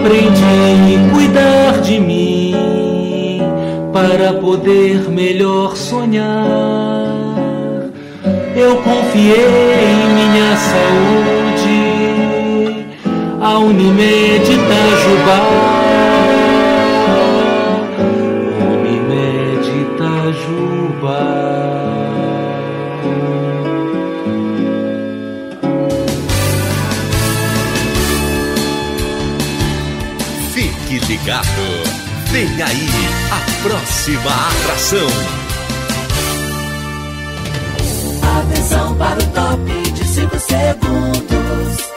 aprendi a cuidar de mim para poder melhor sonhar. Eu confiei em minha saúde a Unimed Itajubá. Unimed Itajubá. Fique ligado, vem aí a próxima atração. Atenção para o top de 5 segundos.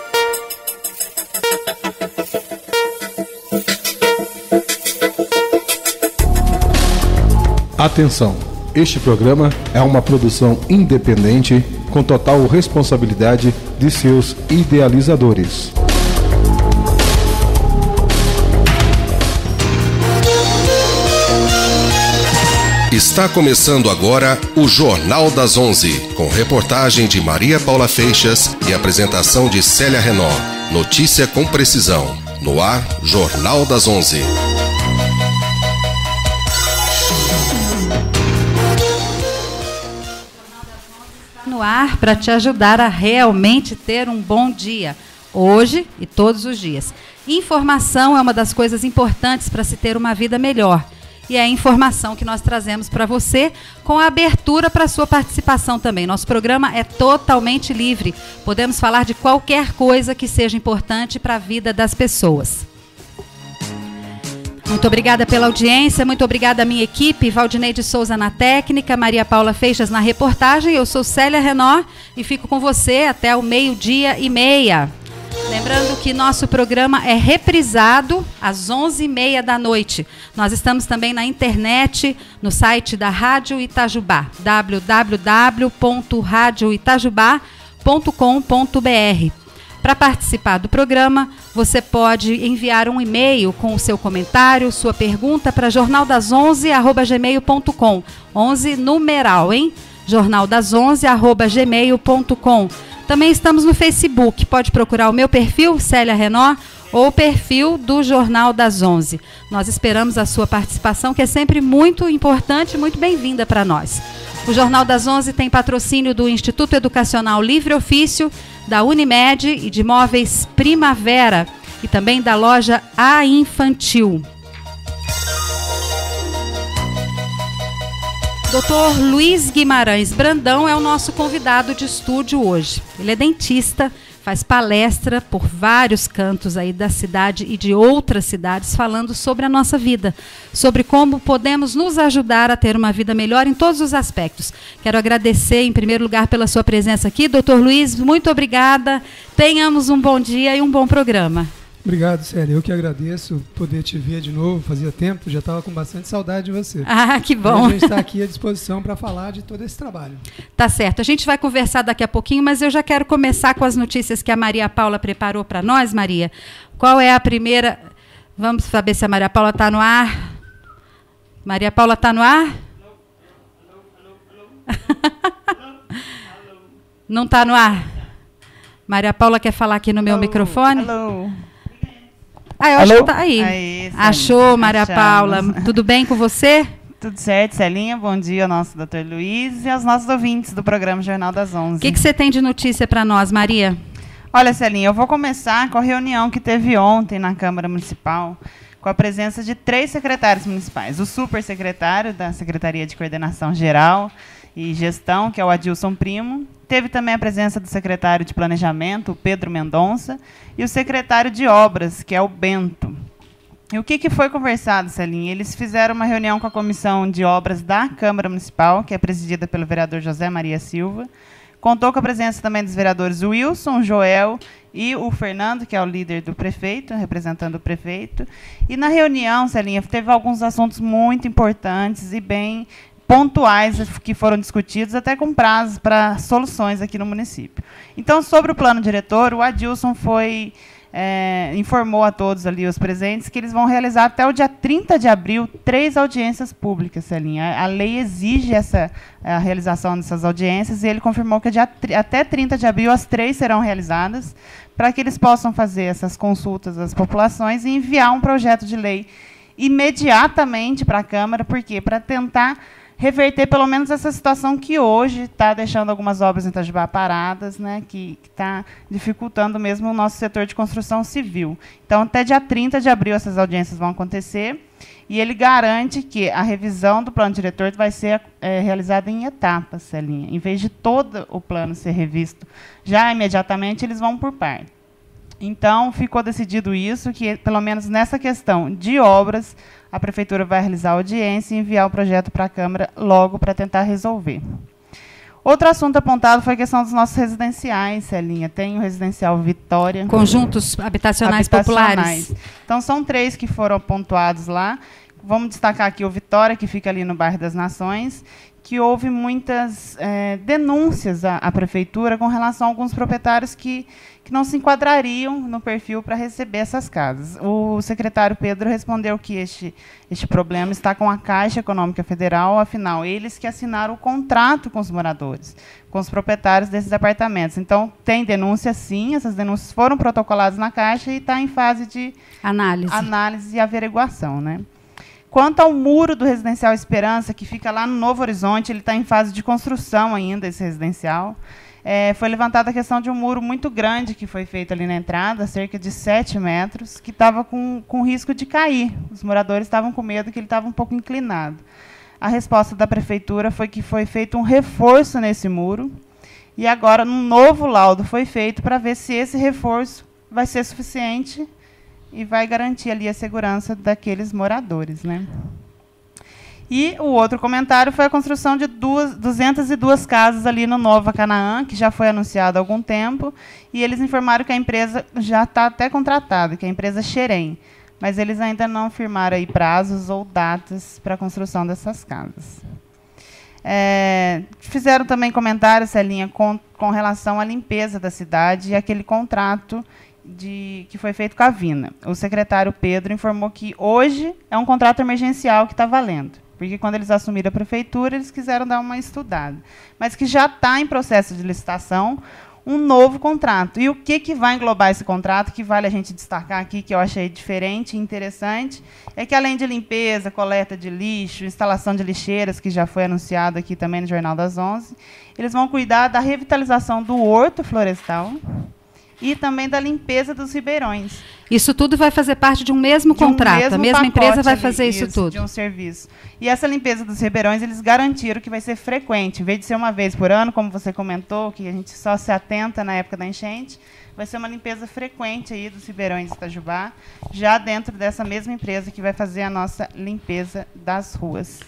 Atenção, este programa é uma produção independente com total responsabilidade de seus idealizadores. Está começando agora o Jornal das 11, com reportagem de Maria Paula Feixas e apresentação de Célia Renaud. Notícia com precisão. No ar, Jornal das 11. No ar para te ajudar a realmente ter um bom dia, hoje e todos os dias. Informação é uma das coisas importantes para se ter uma vida melhor. E é a informação que nós trazemos para você, com a abertura para a sua participação também. Nosso programa é totalmente livre. Podemos falar de qualquer coisa que seja importante para a vida das pessoas. Muito obrigada pela audiência, muito obrigada à minha equipe, Valdinei de Souza na técnica, Maria Paula Feixas na reportagem. Eu sou Célia Renaud e fico com você até o 12:30. Lembrando que nosso programa é reprisado às 11:30 da noite. Nós estamos também na internet, no site da Rádio Itajubá, www.radioitajubá.com.br. Para participar do programa, você pode enviar um e-mail com o seu comentário, sua pergunta para jornaldas11@gmail.com. 11 numeral, hein? jornaldas11@gmail.com. Também estamos no Facebook, pode procurar o meu perfil, Célia Renaud, ou o perfil do Jornal das 11. Nós esperamos a sua participação, que é sempre muito importante e muito bem-vinda para nós. O Jornal das 11 tem patrocínio do Instituto Educacional Livre Ofício, da Unimed e de Móveis Primavera, e também da loja A Infantil. Dr. Luiz Guimarães Brandão é o nosso convidado de estúdio hoje. Ele é dentista, faz palestra por vários cantos aí da cidade e de outras cidades, falando sobre a nossa vida, sobre como podemos nos ajudar a ter uma vida melhor em todos os aspectos. Quero agradecer, em primeiro lugar, pela sua presença aqui. Dr. Luiz, muito obrigada. Tenhamos um bom dia e um bom programa. Obrigado, Célia. Eu que agradeço poder te ver de novo. Fazia tempo, já estava com bastante saudade de você. Ah, que bom. E a gente está aqui à disposição para falar de todo esse trabalho. Tá certo. A gente vai conversar daqui a pouquinho, mas eu já quero começar com as notícias que a Maria Paula preparou para nós, Maria. Qual é a primeira? Vamos saber se a Maria Paula está no ar. Maria Paula está no ar? Não está no ar? Maria Paula quer falar aqui no meu microfone? Alô. Ah, eu acho que está aí. Achou, Maria Paula. Tudo bem com você? Tudo certo, Celinha. Bom dia ao nosso Dr. Luiz e aos nossos ouvintes do programa Jornal das 11. O que você tem de notícia para nós, Maria? Olha, Celinha, eu vou começar com a reunião que teve ontem na Câmara Municipal, com a presença de 3 secretários municipais. O supersecretário da Secretaria de Coordenação Geral e Gestão, que é o Adilson Primo. Teve também a presença do secretário de Planejamento, o Pedro Mendonça, e o secretário de Obras, que é o Bento. E o que foi conversado, Celinha? Eles fizeram uma reunião com a Comissão de Obras da Câmara Municipal, que é presidida pelo vereador José Maria Silva. Contou com a presença também dos vereadores Wilson, Joel e o Fernando, que é o líder do prefeito, representando o prefeito. E na reunião, Celinha, teve alguns assuntos muito importantes e bem pontuais que foram discutidos, até com prazos para soluções aqui no município. Então, sobre o plano diretor, o Adilson informou a todos ali os presentes que eles vão realizar até o dia 30 de abril 3 audiências públicas, Celinha. A lei exige a realização dessas audiências e ele confirmou que até 30 de abril as 3 serão realizadas para que eles possam fazer essas consultas às populações e enviar um projeto de lei imediatamente para a Câmara. Por quê? Para tentar reverter pelo menos essa situação que hoje está deixando algumas obras em Itajubá paradas, né, que está dificultando mesmo o nosso setor de construção civil. Então, até dia 30 de abril essas audiências vão acontecer, e ele garante que a revisão do plano diretor vai ser realizada em etapas, Celinha. Em vez de todo o plano ser revisto já imediatamente, eles vão por parte. Então, ficou decidido isso, que pelo menos nessa questão de obras, a Prefeitura vai realizar a audiência e enviar o projeto para a Câmara logo para tentar resolver. Outro assunto apontado foi a questão dos nossos residenciais, Celinha. Tem o residencial Vitória. Conjuntos habitacionais populares. Então, são 3 que foram pontuados lá. Vamos destacar aqui o Vitória, que fica ali no bairro das Nações, que houve muitas denúncias à Prefeitura com relação a alguns proprietários que não se enquadrariam no perfil para receber essas casas. O secretário Pedro respondeu que este problema está com a Caixa Econômica Federal, afinal, eles que assinaram o contrato com os moradores, com os proprietários desses apartamentos. Então, tem denúncia, sim, essas denúncias foram protocoladas na Caixa e está em fase de análise e averiguação, né? Quanto ao muro do Residencial Esperança, que fica lá no Novo Horizonte, ele está em fase de construção ainda, esse residencial. Foi levantada a questão de um muro muito grande que foi feito ali na entrada, cerca de 7 metros, que estava com risco de cair. Os moradores estavam com medo que ele estava um pouco inclinado. A resposta da Prefeitura foi que foi feito um reforço nesse muro, e agora um novo laudo foi feito para ver se esse reforço vai ser suficiente e vai garantir ali a segurança daqueles moradores, né? E o outro comentário foi a construção de 202 casas ali no Nova Canaã, que já foi anunciado há algum tempo, e eles informaram que a empresa já está até contratada, que é a empresa Xerém, mas eles ainda não firmaram aí prazos ou datas para a construção dessas casas. Fizeram também comentários, Celinha, com relação à limpeza da cidade e aquele contrato que foi feito com a Vina. O secretário Pedro informou que hoje é um contrato emergencial que está valendo, porque quando eles assumiram a prefeitura, eles quiseram dar uma estudada, mas que já está em processo de licitação um novo contrato. E o que vai englobar esse contrato, que vale a gente destacar aqui, que eu achei diferente e interessante, é que, além de limpeza, coleta de lixo, instalação de lixeiras, que já foi anunciado aqui também no Jornal das 11, eles vão cuidar da revitalização do horto florestal e também da limpeza dos ribeirões. Isso tudo vai fazer parte de um mesmo contrato, a mesma empresa vai fazer isso tudo. De um serviço. E essa limpeza dos ribeirões, eles garantiram que vai ser frequente, em vez de ser uma vez por ano, como você comentou, que a gente só se atenta na época da enchente, vai ser uma limpeza frequente aí dos ribeirões de Itajubá, já dentro dessa mesma empresa que vai fazer a nossa limpeza das ruas.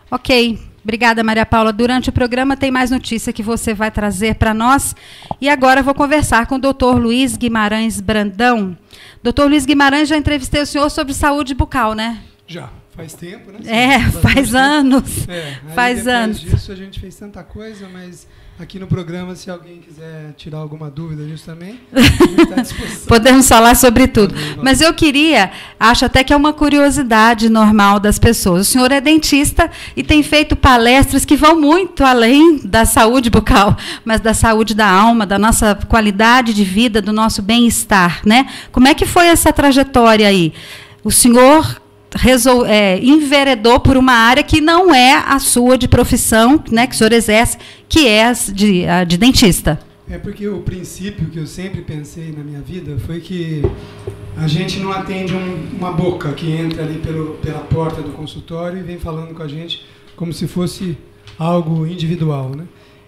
Ok, obrigada, Maria Paula. Durante o programa tem mais notícia que você vai trazer para nós. E agora eu vou conversar com o Dr. Luiz Guimarães Brandão. Dr. Luiz Guimarães, já entrevistei o senhor sobre saúde bucal, né? Já, faz tempo, né? Faz anos. Faz anos. Depois disso a gente fez tanta coisa, mas aqui no programa, se alguém quiser tirar alguma dúvida disso também, a gente está à disposição. Podemos falar sobre tudo. Mas eu queria, acho até que é uma curiosidade normal das pessoas. O senhor é dentista e tem feito palestras que vão muito além da saúde bucal, mas da saúde da alma, da nossa qualidade de vida, do nosso bem-estar, né? Como é que foi essa trajetória aí? O senhor enveredou por uma área que não é a sua de profissão, né, que o senhor exerce, que é a de dentista. É porque o princípio que eu sempre pensei na minha vida foi que a gente não atende uma boca que entra ali pela porta do consultório e vem falando com a gente como se fosse algo individual, né?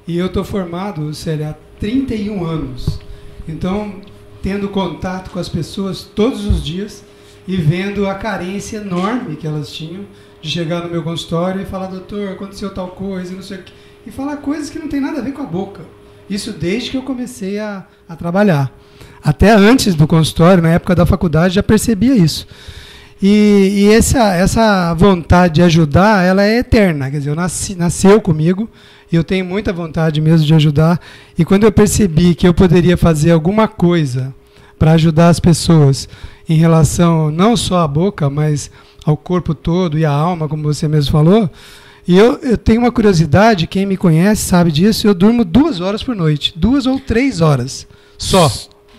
E eu estou formado, Célia, há 31 anos. Então, tendo contato com as pessoas todos os dias, e vendo a carência enorme que elas tinham de chegar no meu consultório e falar, doutor, aconteceu tal coisa, não sei o quê, e falar coisas que não tem nada a ver com a boca. Isso desde que eu comecei a trabalhar. Até antes do consultório, na época da faculdade, já percebia isso. E essa vontade de ajudar, ela é eterna. Quer dizer, nasceu comigo, e eu tenho muita vontade mesmo de ajudar. E quando eu percebi que eu poderia fazer alguma coisa para ajudar as pessoas em relação não só à boca, mas ao corpo todo e à alma, como você mesmo falou. E eu tenho uma curiosidade, quem me conhece sabe disso, eu durmo 2 horas por noite, 2 ou 3 horas só.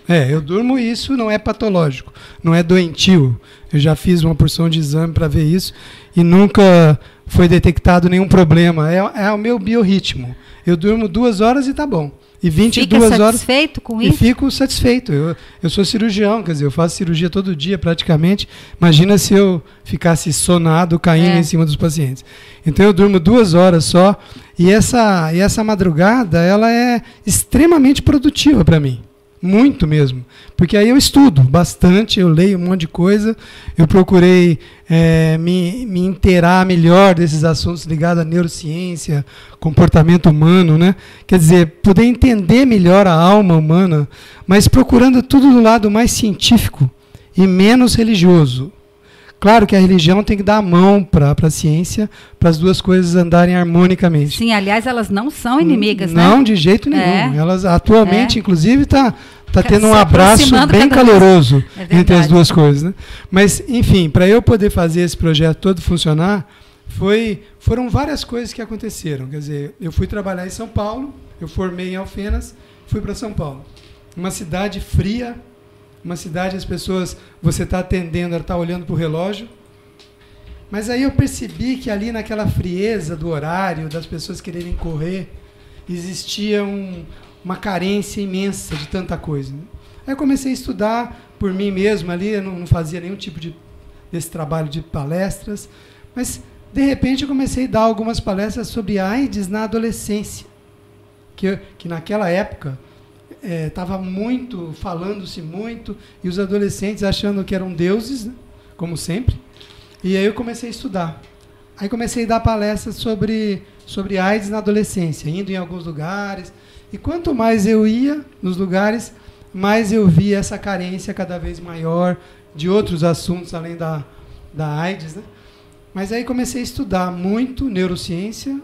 Eu durmo e isso não é patológico, não é doentio. Eu já fiz uma porção de exame para ver isso e nunca foi detectado nenhum problema. É o meu biorritmo. Eu durmo 2 horas e tá bom. E 22 horas. Fica satisfeito com isso? E fico satisfeito. Eu sou cirurgião, quer dizer, eu faço cirurgia todo dia praticamente. Imagina se eu ficasse sonado, caindo em cima dos pacientes. Então eu durmo 2 horas só. E essa madrugada, ela é extremamente produtiva para mim. Muito mesmo. Porque aí eu estudo bastante, eu leio um monte de coisa, eu procurei me inteirar melhor desses assuntos ligados à neurociência, comportamento humano, né? Quer dizer, poder entender melhor a alma humana, mas procurando tudo do lado mais científico e menos religioso. Claro que a religião tem que dar a mão para a ciência, para as duas coisas andarem harmonicamente. Sim, aliás, elas não são inimigas, né? Não, de jeito nenhum. Elas atualmente, inclusive, tá tendo um abraço bem caloroso entre as duas coisas, né? Mas, enfim, para eu poder fazer esse projeto todo funcionar, foram várias coisas que aconteceram. Quer dizer, eu fui trabalhar em São Paulo, eu formei em Alfenas, fui para São Paulo. Uma cidade fria, uma cidade, as pessoas, você está atendendo, ela está olhando para o relógio. Mas aí eu percebi que ali naquela frieza do horário, das pessoas quererem correr, existia uma carência imensa de tanta coisa. Né? Aí eu comecei a estudar por mim mesmo ali, eu não fazia nenhum tipo desse trabalho de palestras, mas de repente eu comecei a dar algumas palestras sobre AIDS na adolescência, que naquela época estava falando-se muito, e os adolescentes achando que eram deuses, né? Como sempre. E aí eu comecei a estudar. Aí comecei a dar palestras sobre AIDS na adolescência, indo em alguns lugares. E quanto mais eu ia nos lugares, mais eu via essa carência cada vez maior de outros assuntos além da AIDS, né? Mas aí comecei a estudar muito neurociência,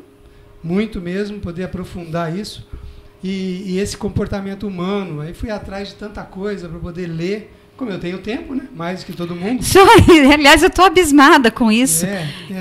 muito mesmo, poder aprofundar isso. E esse comportamento humano. Aí fui atrás de tanta coisa para poder ler. Como eu tenho tempo, né? Mais que todo mundo. Aliás, eu estou abismada com isso.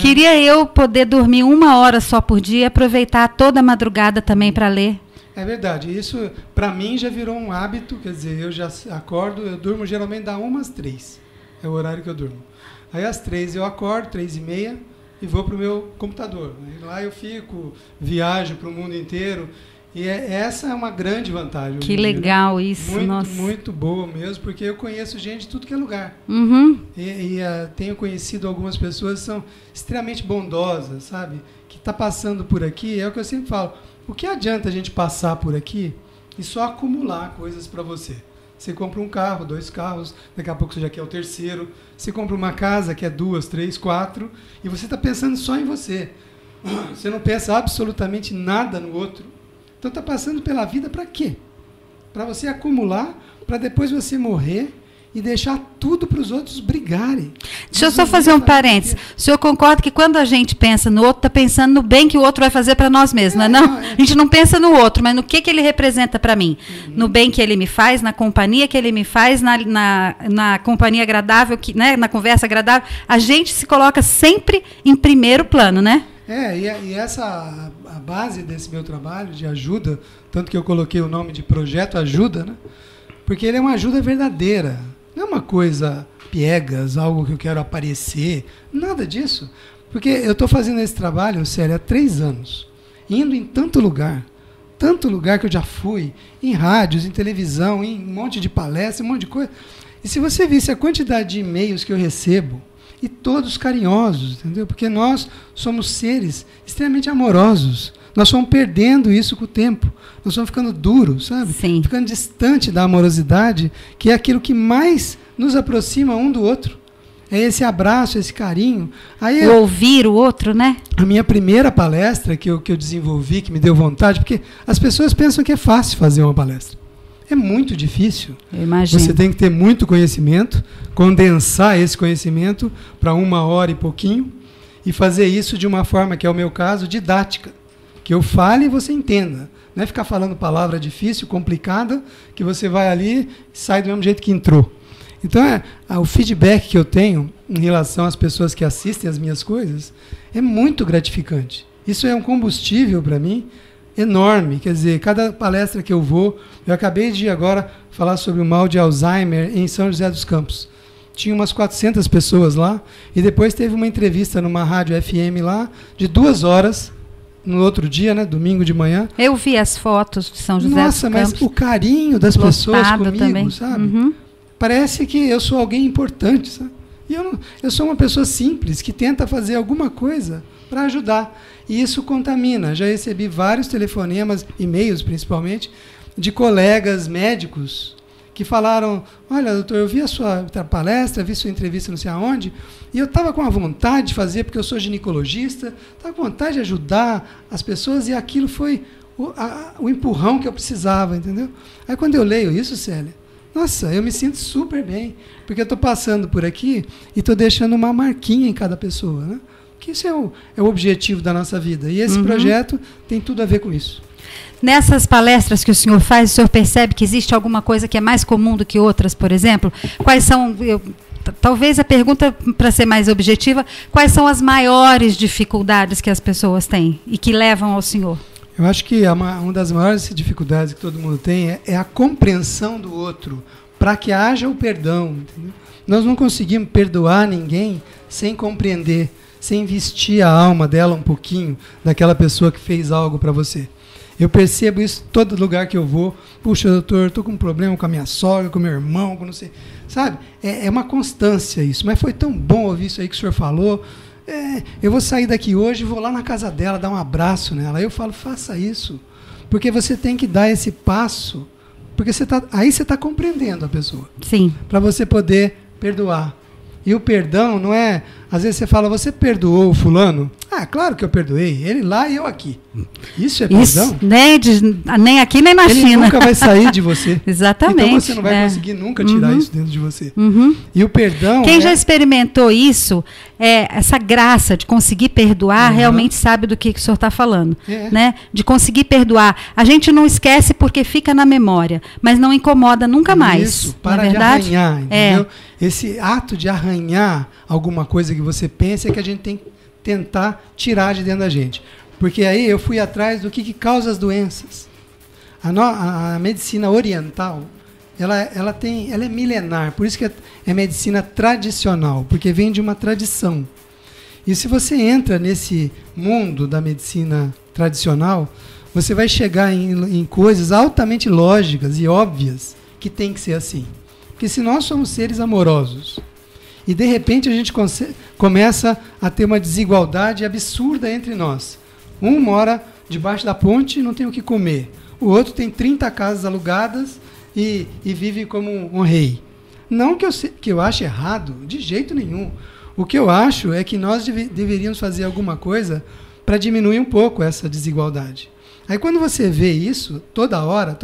Queria eu poder dormir 1 hora só por dia e aproveitar toda a madrugada também para ler. É verdade. Isso, para mim, já virou um hábito. Quer dizer, eu já acordo, eu durmo geralmente da 1 às 3. É o horário que eu durmo. Aí às 3 eu acordo, 3h30, e vou para o meu computador. Aí lá eu fico, viajo para o mundo inteiro. E essa é uma grande vantagem. Que legal isso. Muito, nossa. Muito boa mesmo, porque eu conheço gente de tudo que é lugar. Uhum. E tenho conhecido algumas pessoas que são extremamente bondosas, sabe? Que está passando por aqui, é o que eu sempre falo. O que adianta a gente passar por aqui e só acumular coisas para você? Você compra um carro, 2 carros, daqui a pouco você já quer o 3º. Você compra uma casa que é 2, 3, 4, e você está pensando só em você. Você não pensa absolutamente nada no outro. Então está passando pela vida para quê? Para você acumular, para depois você morrer e deixar tudo para os outros brigarem. Deixa eu só fazer um parênteses. O senhor concorda que quando a gente pensa no outro, está pensando no bem que o outro vai fazer para nós mesmos, não? A gente não pensa no outro, mas no que ele representa para mim. No bem que ele me faz, na companhia que ele me faz, na companhia agradável, né, na conversa agradável. A gente se coloca sempre em primeiro plano, né? E essa a base desse meu trabalho de ajuda, tanto que eu coloquei o nome de Projeto Ajuda, né? Porque ele é uma ajuda verdadeira, não é uma coisa piegas, algo que eu quero aparecer, nada disso. Porque eu estou fazendo esse trabalho, sério, há 3 anos, indo em tanto lugar que eu já fui, em rádios, em televisão, em um monte de palestras, um monte de coisa. E se você visse a quantidade de e-mails que eu recebo, e todos carinhosos, entendeu? Porque nós somos seres extremamente amorosos. Nós vamos perdendo isso com o tempo. Nós vamos ficando duros, sabe? Sim. Ficando distante da amorosidade, que é aquilo que mais nos aproxima um do outro. É esse abraço, esse carinho. Aí ouvir o outro, né? A minha primeira palestra que eu desenvolvi, que me deu vontade, porque as pessoas pensam que é fácil fazer uma palestra. É muito difícil. Eu imagino. Você tem que ter muito conhecimento, condensar esse conhecimento para 1 hora e pouquinho e fazer isso de uma forma, que é o meu caso, didática. Que eu fale e você entenda. Não é ficar falando palavra difícil, complicada, que você vai ali e sai do mesmo jeito que entrou. Então, o feedback que eu tenho em relação às pessoas que assistem as minhas coisas é muito gratificante. Isso é um combustível para mim enorme. Quer dizer, cada palestra que eu vou, eu acabei de agora falar sobre o mal de Alzheimer em São José dos Campos. Tinha umas 400 pessoas lá, e depois teve uma entrevista numa rádio FM lá, de 2 horas, no outro dia, né, domingo de manhã. Eu vi as fotos de São José dos Campos. Nossa, mas o carinho das pessoas comigo, também. sabe? Parece que eu sou alguém importante, sabe? E eu sou uma pessoa simples, que tenta fazer alguma coisa para ajudar. E isso contamina. Já recebi vários telefonemas, e-mails principalmente, de colegas médicos que falaram: olha, doutor, eu vi a sua palestra, vi sua entrevista não sei aonde, e eu estava com a vontade de fazer, porque eu sou ginecologista, estava com vontade de ajudar as pessoas, e aquilo foi o empurrão que eu precisava, entendeu? Aí quando eu leio isso, Célia, nossa, eu me sinto super bem, porque eu estou passando por aqui e estou deixando uma marquinha em cada pessoa, né? Que isso é o objetivo da nossa vida, e esse projeto tem tudo a ver com isso. Nessas palestras que o senhor faz, o senhor percebe que existe alguma coisa que é mais comum do que outras, por exemplo? Quais são, talvez a pergunta, para ser mais objetiva, quais são as maiores dificuldades que as pessoas têm e que levam ao senhor? Eu acho que uma das maiores dificuldades que todo mundo tem é a compreensão do outro, para que haja o perdão. Entendeu? Nós não conseguimos perdoar ninguém sem compreender, sem vestir a alma dela um pouquinho daquela pessoa que fez algo para você. Eu percebo isso em todo lugar que eu vou. Puxa, doutor, estou com um problema com a minha sogra, com o meu irmão, com não sei. Sabe? É uma constância isso. Mas foi tão bom ouvir isso aí que o senhor falou. Eu vou sair daqui hoje e vou lá na casa dela, dar um abraço nela. Aí eu falo, faça isso. Porque você tem que dar esse passo. Porque aí você está compreendendo a pessoa. Sim. Para você poder perdoar. E o perdão não é... Às vezes você fala, você perdoou o fulano? Ah, claro que eu perdoei. Ele lá e eu aqui. Isso é perdão? Nem aqui, nem na China. Ele nunca vai sair de você. Exatamente. Então você não vai conseguir nunca tirar isso dentro de você. E o perdão... Quem já experimentou isso, essa graça de conseguir perdoar, realmente sabe do que o senhor está falando. Né? De conseguir perdoar. A gente não esquece porque fica na memória, mas não incomoda nunca mais. Isso, para de arranhar, entendeu? Esse ato de arranhar alguma coisa que você pensa é que a gente tem que tentar tirar de dentro da gente. Porque aí eu fui atrás do que causa as doenças. A medicina oriental, ela é milenar, por isso que é medicina tradicional, porque vem de uma tradição. E se você entra nesse mundo da medicina tradicional, você vai chegar em coisas altamente lógicas e óbvias que tem que ser assim. Porque se nós somos seres amorosos, e de repente a gente começa a ter uma desigualdade absurda entre nós. Um mora debaixo da ponte e não tem o que comer. O outro tem 30 casas alugadas e vive como um rei. Não que eu ache errado, de jeito nenhum. O que eu acho é que nós deveríamos fazer alguma coisa para diminuir um pouco essa desigualdade. Aí quando você vê isso, toda hora,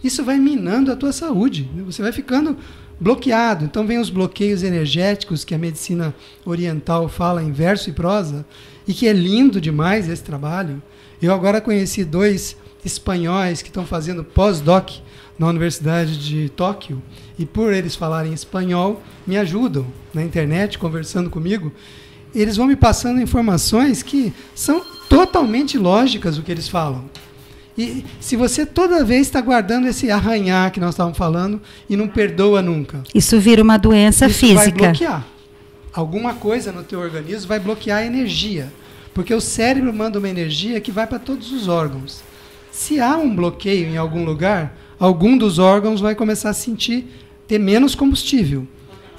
isso vai minando a tua saúde. Você vai ficando bloqueado. Então vem os bloqueios energéticos que a medicina oriental fala em verso e prosa, e que é lindo demais esse trabalho. Eu agora conheci 2 espanhóis que estão fazendo pós-doc na Universidade de Tóquio, e por eles falarem espanhol, me ajudam na internet, conversando comigo. Eles vão me passando informações que são totalmente lógicas o que eles falam. E se você toda vez está guardando esse arranhar que nós estávamos falando e não perdoa nunca, isso vira uma doença física. Vai bloquear. Alguma coisa no teu organismo vai bloquear a energia. Porque o cérebro manda uma energia que vai para todos os órgãos. Se há um bloqueio em algum lugar, algum dos órgãos vai começar a ter menos combustível.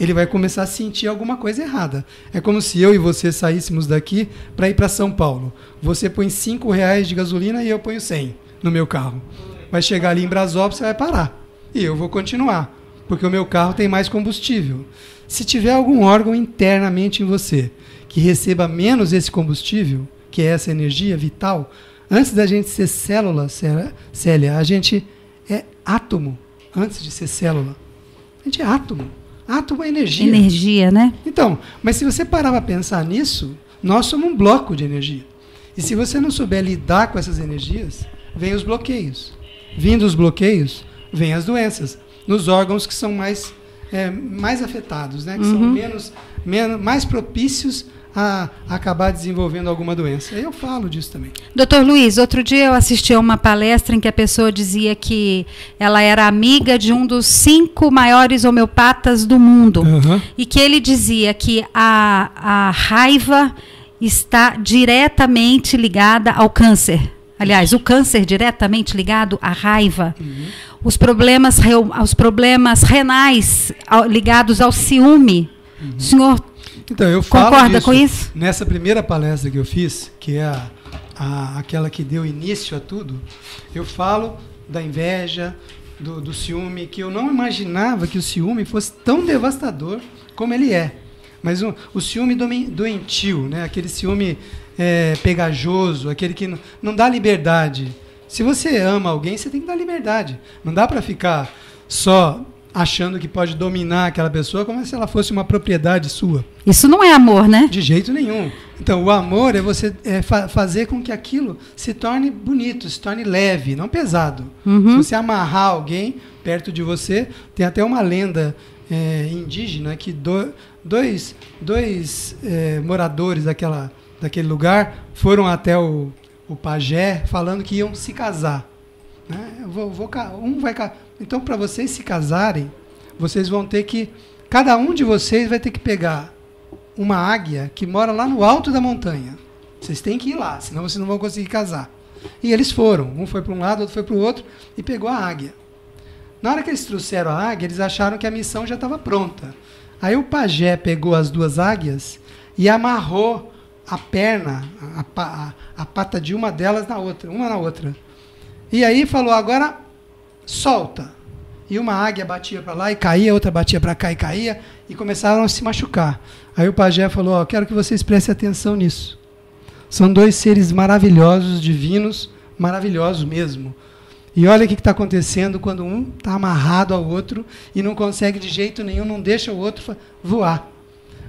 Ele vai começar a sentir alguma coisa errada. É como se eu e você saíssemos daqui para ir para São Paulo. Você põe R$5 de gasolina e eu ponho 100 no meu carro. Vai chegar ali em Brasópolis, você vai parar. E eu vou continuar, porque o meu carro tem mais combustível. Se tiver algum órgão internamente em você que receba menos esse combustível, que é essa energia vital, antes da gente ser célula, Célia, a gente é átomo antes de ser célula. A gente é átomo. Átomo é energia. Energia, né? Então, mas se você parar para pensar nisso, nós somos um bloco de energia. E se você não souber lidar com essas energias, vem os bloqueios. Vindo os bloqueios, vem as doenças. Nos órgãos que são mais afetados, né? Que são mais propícios a acabar desenvolvendo alguma doença. Aí eu falo disso também. Doutor Luiz, outro dia eu assisti a uma palestra em que a pessoa dizia que ela era amiga de um dos 5 maiores homeopatas do mundo. E que ele dizia que a raiva está diretamente ligada ao câncer. Aliás, o câncer diretamente ligado à raiva. Os problemas renais ligados ao ciúme. O senhor então, eu falo concorda disso com isso? Nessa primeira palestra que eu fiz, que é aquela que deu início a tudo, eu falo da inveja, do ciúme, que eu não imaginava que o ciúme fosse tão devastador como ele é. Mas o ciúme doentio, né? Aquele ciúme pegajoso, aquele que não dá liberdade. Se você ama alguém, você tem que dar liberdade. Não dá para ficar só achando que pode dominar aquela pessoa como se ela fosse uma propriedade sua. Isso não é amor, né? De jeito nenhum. Então, o amor é você fazer com que aquilo se torne bonito, se torne leve, não pesado. Se você amarrar alguém perto de você, tem até uma lenda indígena que dois moradores daquele lugar foram até o pajé falando que iam se casar. Né? Um vai casar. Então, para vocês se casarem, vocês vão ter que... Cada um de vocês vai ter que pegar uma águia que mora lá no alto da montanha. Vocês têm que ir lá, senão vocês não vão conseguir casar. E eles foram. Um foi para um lado, outro foi para o outro e pegou a águia. Na hora que eles trouxeram a águia, eles acharam que a missão já estava pronta. Aí o pajé pegou as 2 águias e amarrou a perna, a pata de uma delas uma na outra. E aí falou, agora solta. E uma águia batia para lá e caía, outra batia para cá e caía, e começaram a se machucar. Aí o pajé falou, quero que vocês prestem atenção nisso. São 2 seres maravilhosos, divinos, maravilhosos mesmo. E olha o que está acontecendo quando um está amarrado ao outro e não consegue de jeito nenhum, não deixa o outro voar.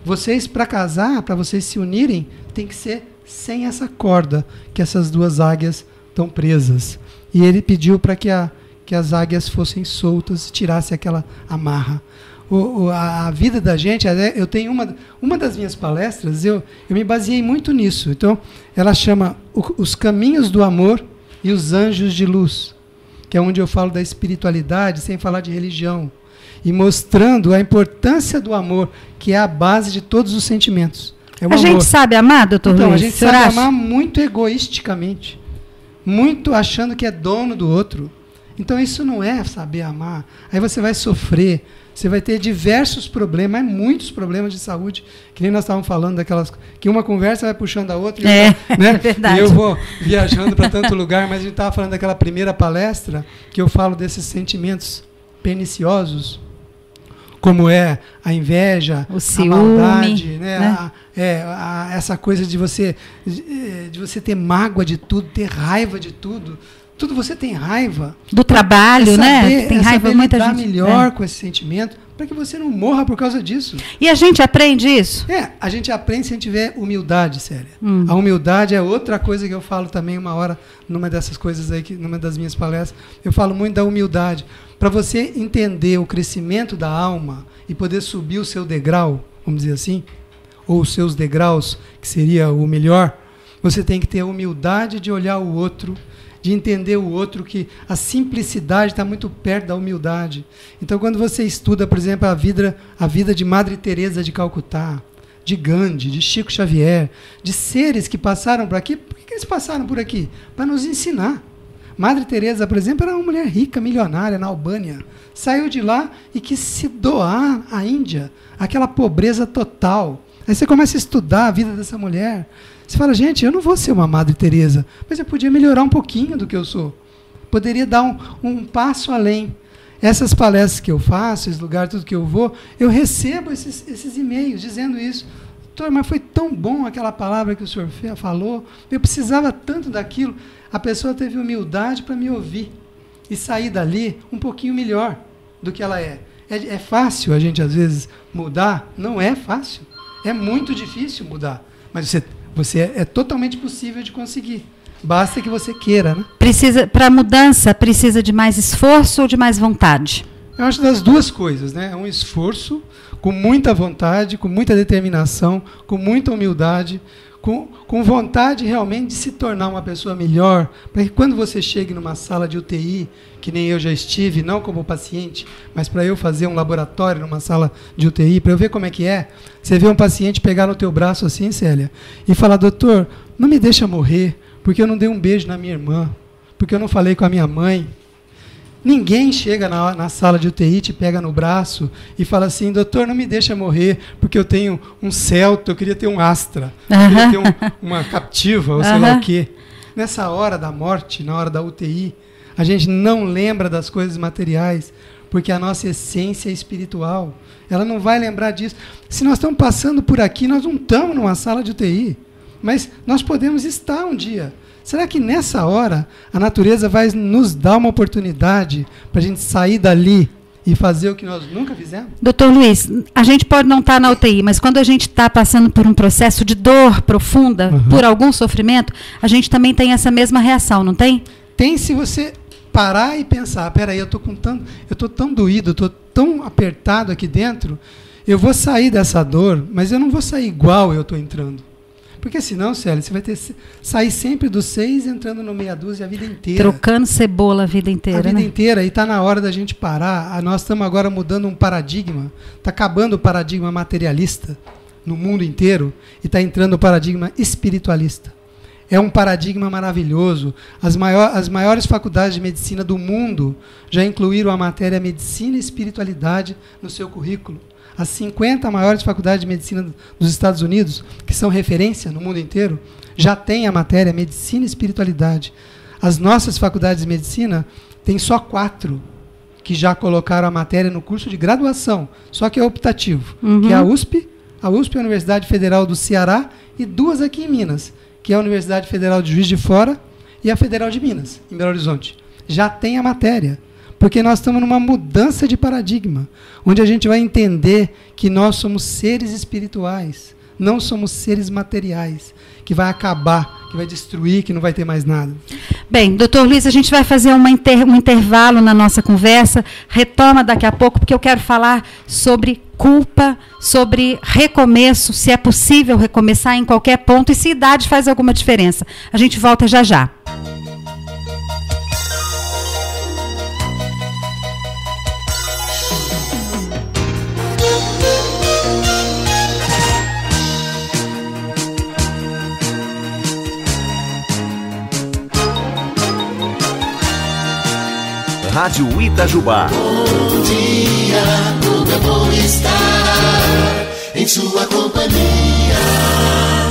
Vocês, para casar, para vocês se unirem, tem que ser sem essa corda que essas 2 águias estão presas. E ele pediu para que as águias fossem soltas e tirasse aquela amarra. A vida da gente, eu tenho uma das minhas palestras, eu me baseei muito nisso. Então, ela chama Os Caminhos do Amor e os Anjos de Luz, que é onde eu falo da espiritualidade sem falar de religião, e mostrando a importância do amor, que é a base de todos os sentimentos. A gente sabe amar, doutor Luiz? Então, a gente sabe amar muito egoisticamente, muito achando que é dono do outro. Então, isso não é saber amar. Aí você vai sofrer, você vai ter diversos problemas, muitos problemas de saúde, que nem nós estávamos falando daquelas, que uma conversa vai puxando a outra, né? É verdade. E eu vou viajando para tanto lugar, mas a gente estava falando daquela primeira palestra, que eu falo desses sentimentos perniciosos, como é a inveja, o ciúme, a maldade, né? Essa coisa de você ter mágoa de tudo, ter raiva de tudo. Tudo você tem raiva. Do trabalho, né? Tem raiva, muita gente. Melhor com esse sentimento, para que você não morra por causa disso. E a gente aprende isso? A gente aprende se a gente tiver humildade, séria. A humildade é outra coisa que eu falo também uma hora, numa dessas coisas aí, numa das minhas palestras, eu falo muito da humildade. Para você entender o crescimento da alma e poder subir o seu degrau, vamos dizer assim, ou os seus degraus, que seria o melhor, você tem que ter a humildade de olhar o outro, de entender o outro, que a simplicidade está muito perto da humildade. Então, quando você estuda, por exemplo, a vida de Madre Teresa de Calcutá, de Gandhi, de Chico Xavier, de seres que passaram por aqui, por que eles passaram por aqui? Para nos ensinar. Madre Teresa, por exemplo, era uma mulher rica, milionária, na Albânia. Saiu de lá e quis se doar à Índia, aquela pobreza total. Aí você começa a estudar a vida dessa mulher. Você fala, gente, eu não vou ser uma Madre Teresa, mas eu podia melhorar um pouquinho do que eu sou. Poderia dar um passo além. Essas palestras que eu faço, esse lugar, tudo que eu vou, eu recebo esses e-mails dizendo isso. Doutor, mas foi tão bom aquela palavra que o senhor falou, eu precisava tanto daquilo. A pessoa teve humildade para me ouvir e sair dali um pouquinho melhor do que ela é. É fácil a gente, às vezes, mudar? Não é fácil. É muito difícil mudar. Mas é totalmente possível de conseguir. Basta que você queira, né? Para a mudança, precisa de mais esforço ou de mais vontade? Eu acho das duas coisas, né? É um esforço com muita vontade, com muita determinação, com muita humildade, com vontade realmente de se tornar uma pessoa melhor, para que quando você chegue numa sala de UTI, que nem eu já estive, não como paciente, mas para eu fazer um laboratório numa sala de UTI, para eu ver como é que é, você vê um paciente pegar no teu braço assim, Célia, e falar, doutor, não me deixa morrer, porque eu não dei um beijo na minha irmã, porque eu não falei com a minha mãe. Ninguém chega na sala de UTI, te pega no braço e fala assim, doutor, não me deixa morrer, porque eu tenho um Celta, eu queria ter um Astra, eu queria ter uma Captiva, ou sei lá o quê. Nessa hora da morte, na hora da UTI, a gente não lembra das coisas materiais, porque a nossa essência é espiritual. Ela não vai lembrar disso. Se nós estamos passando por aqui, nós não estamos numa sala de UTI, mas nós podemos estar um dia. Será que nessa hora a natureza vai nos dar uma oportunidade para a gente sair dali e fazer o que nós nunca fizemos? Doutor Luiz, a gente pode não estar na UTI, mas quando a gente está passando por um processo de dor profunda, por algum sofrimento, a gente também tem essa mesma reação, não tem? Tem, se você parar e pensar, peraí, eu estou tão doído, estou tão apertado aqui dentro, eu vou sair dessa dor, mas eu não vou sair igual eu estou entrando. Porque senão, Célia, você vai sair sempre do 6 entrando no meia dúzia a vida inteira. Trocando cebola a vida inteira, a vida inteira. E está na hora da gente parar. Nós estamos agora mudando um paradigma. Está acabando o paradigma materialista no mundo inteiro e está entrando o paradigma espiritualista. É um paradigma maravilhoso. As maiores faculdades de medicina do mundo já incluíram a matéria medicina e espiritualidade no seu currículo. As 50 maiores faculdades de medicina dos Estados Unidos, que são referência no mundo inteiro, já têm a matéria medicina e espiritualidade. As nossas faculdades de medicina têm só 4 que já colocaram a matéria no curso de graduação, só que é optativo, que é a USP é a Universidade Federal do Ceará, e 2 aqui em Minas, que é a Universidade Federal de Juiz de Fora e a Federal de Minas, em Belo Horizonte. Já tem a matéria. Porque nós estamos numa mudança de paradigma, onde a gente vai entender que nós somos seres espirituais, não somos seres materiais, que vai acabar, que vai destruir, que não vai ter mais nada. Bem, doutor Luiz, a gente vai fazer um intervalo na nossa conversa, retoma daqui a pouco, porque eu quero falar sobre culpa, sobre recomeço, se é possível recomeçar em qualquer ponto e se idade faz alguma diferença. A gente volta já já. Rádio Itajubá. Bom dia, como é bom estar em sua companhia.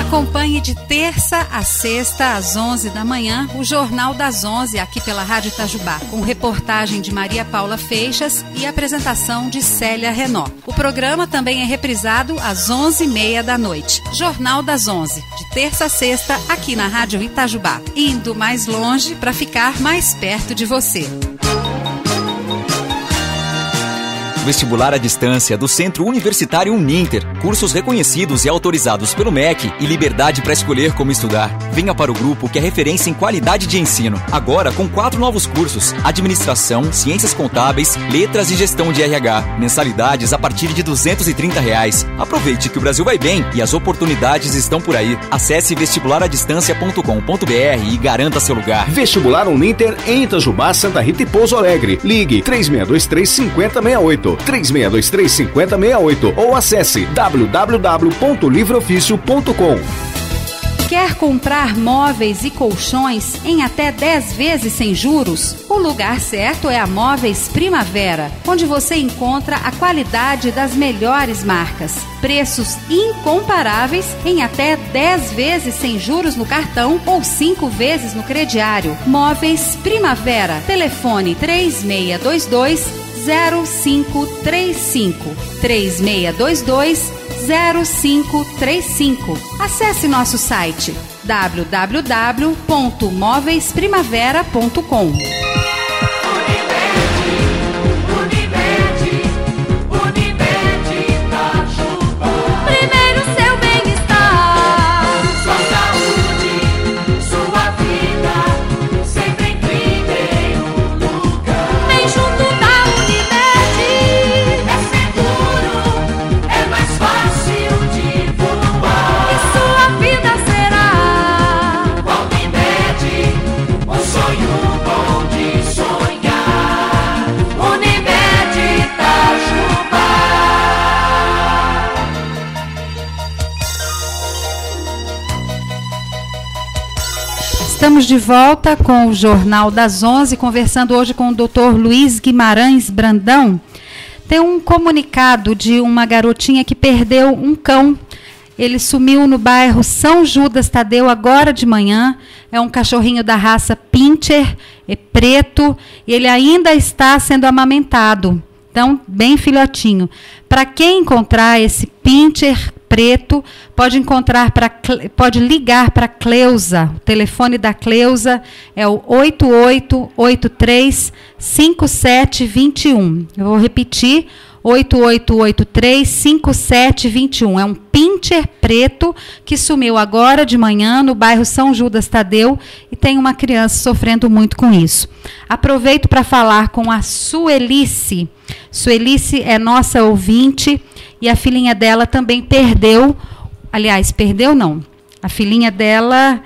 Acompanhe de terça a sexta, às 11 da manhã, o Jornal das 11, aqui pela Rádio Itajubá, com reportagem de Maria Paula Feixas e apresentação de Célia Renó. O programa também é reprisado às 11h30 da noite. Jornal das 11, de terça a sexta, aqui na Rádio Itajubá, indo mais longe para ficar mais perto de você. Vestibular à distância do Centro Universitário Uninter. Cursos reconhecidos e autorizados pelo MEC e liberdade para escolher como estudar. Venha para o grupo que é referência em qualidade de ensino. Agora com 4 novos cursos: Administração, Ciências Contábeis, Letras e Gestão de RH. Mensalidades a partir de R$230. Aproveite que o Brasil vai bem e as oportunidades estão por aí. Acesse vestibularadistancia.com.br e garanta seu lugar. Vestibular Uninter em Itajubá, Santa Rita e Pouso Alegre. Ligue 3623-5068. 3623-5068 ou acesse www.livreoficio.com. Quer comprar móveis e colchões em até 10 vezes sem juros? O lugar certo é a Móveis Primavera, onde você encontra a qualidade das melhores marcas. Preços incomparáveis em até 10 vezes sem juros no cartão ou 5 vezes no crediário. Móveis Primavera. Telefone 3622-0535. 3622-0535. Acesse nosso site www.móveisprimavera.com. Estamos de volta com o Jornal das 11, conversando hoje com o Dr. Luiz Guimarães Brandão. Tem um comunicado de uma garotinha que perdeu um cão. Ele sumiu no bairro São Judas Tadeu agora de manhã. É um cachorrinho da raça Pinscher, é preto, e ele ainda está sendo amamentado. Então, bem filhotinho. Para quem encontrar esse Pinscher preto, pode ligar para a Cleusa. O telefone da Cleusa é o 8883-5721. Eu vou repetir, 8883-5721. É um Pinscher preto que sumiu agora de manhã no bairro São Judas Tadeu e tem uma criança sofrendo muito com isso. Aproveito para falar com a Suelice. Suelice é nossa ouvinte e a filhinha dela também perdeu. Aliás, perdeu não. A filhinha dela,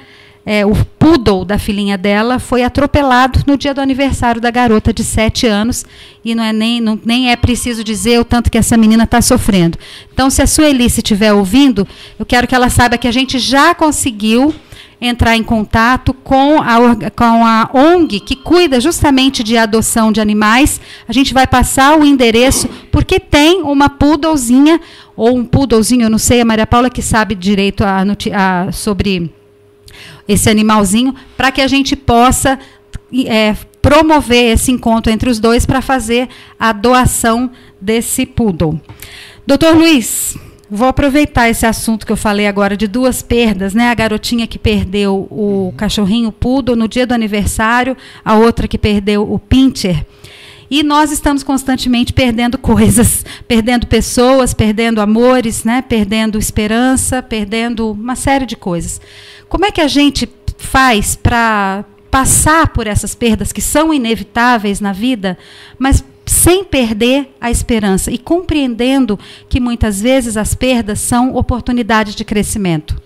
o poodle da filhinha dela foi atropelado no dia do aniversário da garota de 7 anos e nem é preciso dizer o tanto que essa menina está sofrendo. Então, se a Suelice estiver ouvindo, eu quero que ela saiba que a gente já conseguiu entrar em contato com a ONG que cuida justamente de adoção de animais. A gente vai passar o endereço, porque tem uma poodlezinha, ou um poodlezinho, eu não sei, a Maria Paula que sabe direito sobre esse animalzinho, para que a gente possa promover esse encontro entre os dois para fazer a doação desse poodle. Doutor Luiz, vou aproveitar esse assunto que eu falei agora de 2 perdas, né? A garotinha que perdeu o cachorrinho poodle no dia do aniversário, a outra que perdeu o Pinscher. E nós estamos constantemente perdendo coisas, perdendo pessoas, perdendo amores, né? Perdendo esperança, perdendo uma série de coisas. Como é que a gente faz para passar por essas perdas que são inevitáveis na vida, mas sem perder a esperança e compreendendo que muitas vezes as perdas são oportunidades de crescimento?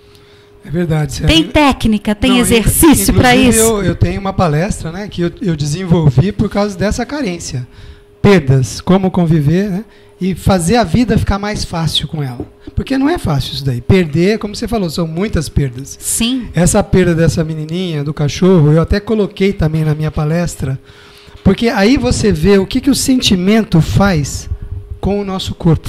É verdade. Tem técnica, tem exercício para isso? Eu tenho uma palestra, né, que eu desenvolvi por causa dessa carência. Perdas, como conviver, né, e fazer a vida ficar mais fácil com ela. Porque não é fácil isso daí. Perder, como você falou, são muitas perdas. Sim. Essa perda dessa menininha, do cachorro, eu até coloquei também na minha palestra, porque aí você vê o que o sentimento faz com o nosso corpo.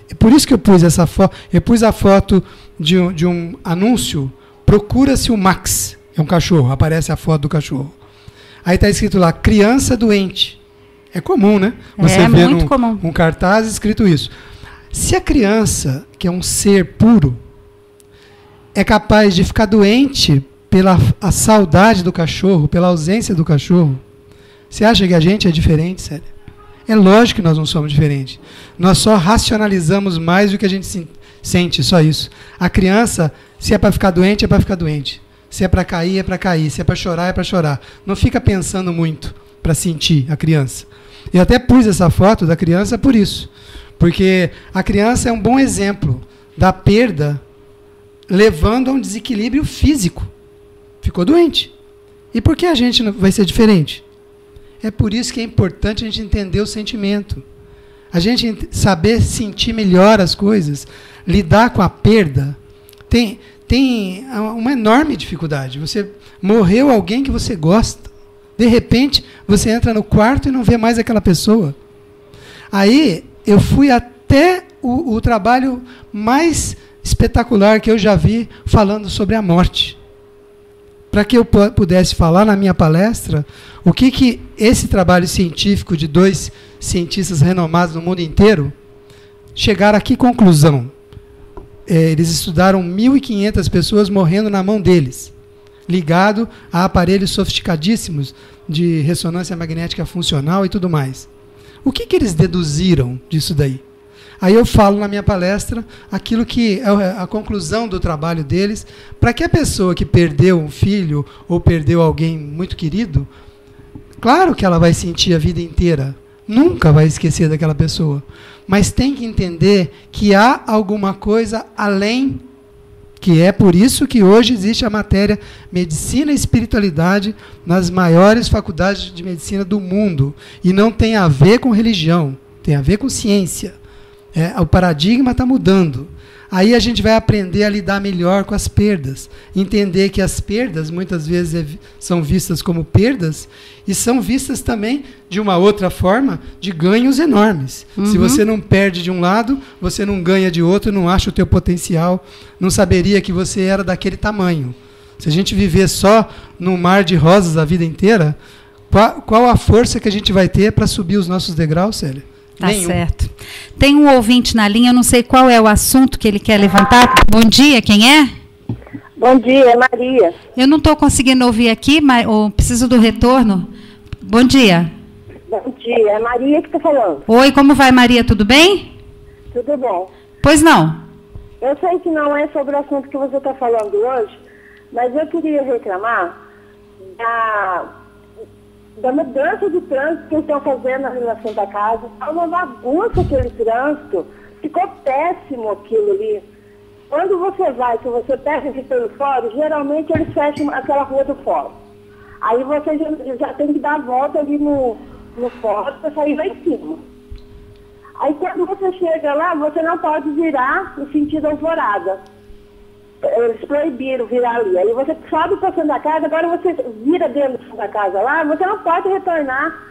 É por isso que eu pus essa foto. Eu pus a foto de um anúncio. Procura-se o Max. É um cachorro. Aparece a foto do cachorro. Aí está escrito lá, criança doente. É comum, né? Você vê um cartaz escrito isso. Se a criança, que é um ser puro, é capaz de ficar doente pela a saudade do cachorro, pela ausência do cachorro, você acha que a gente é diferente, sério? É lógico que nós não somos diferentes. Nós só racionalizamos mais do que a gente sente, só isso. A criança, se é para ficar doente, é para ficar doente. Se é para cair, é para cair. Se é para chorar, é para chorar. Não fica pensando muito para sentir a criança. Eu até pus essa foto da criança por isso. Porque a criança é um bom exemplo da perda levando a um desequilíbrio físico. Ficou doente. E por que a gente não vai ser diferente? É por isso que é importante a gente entender o sentimento. A gente saber sentir melhor as coisas, lidar com a perda. Tem uma enorme dificuldade. Você morreu alguém que você gosta. De repente, você entra no quarto e não vê mais aquela pessoa. Aí, eu fui até o trabalho mais espetacular que eu já vi falando sobre a morte. Para que eu pudesse falar na minha palestra o que esse trabalho científico de 2 cientistas renomados no mundo inteiro chegaram a que conclusão? Eles estudaram 1.500 pessoas morrendo na mão deles, ligado a aparelhos sofisticadíssimos de ressonância magnética funcional e tudo mais. O que eles deduziram disso daí? Aí eu falo na minha palestra aquilo que é a conclusão do trabalho deles, para que a pessoa que perdeu um filho ou perdeu alguém muito querido, claro que ela vai sentir a vida inteira, nunca vai esquecer daquela pessoa, mas tem que entender que há alguma coisa além, que é por isso que hoje existe a matéria Medicina e Espiritualidade nas maiores faculdades de medicina do mundo, e não tem a ver com religião, tem a ver com ciência. O paradigma está mudando. Aí a gente vai aprender a lidar melhor com as perdas. Entender que as perdas, muitas vezes, são vistas como perdas e são vistas também, de uma outra forma, de ganhos enormes. Se você não perde de um lado, você não ganha de outro, não acha o teu potencial, não saberia que você era daquele tamanho. Se a gente viver só no mar de rosas a vida inteira, qual a força que a gente vai ter para subir os nossos degraus, Célia? Tá certo. Tem um ouvinte na linha, eu não sei qual é o assunto que ele quer levantar. Bom dia, quem é? Bom dia, é Maria. Eu não estou conseguindo ouvir aqui, mas preciso do retorno. Bom dia. Bom dia, é Maria que está falando. Oi, como vai, Maria? Tudo bem? Tudo bom. Pois não. Eu sei que não é sobre o assunto que você está falando hoje, mas eu queria reclamar da mudança de trânsito que eles estão fazendo ali na Santa Casa. É uma bagunça aquele trânsito. Ficou péssimo aquilo ali. Quando você vai, se você pega aqui pelo fórum, geralmente eles fecham aquela rua do fórum. Aí você já tem que dar a volta ali no fórum para sair lá em cima. Aí quando você chega lá, você não pode virar no sentido Alvorada. Eles proibiram virar ali. Aí você sobe para Santa da Casa, agora você vira dentro da Santa Casa lá, você não pode retornar.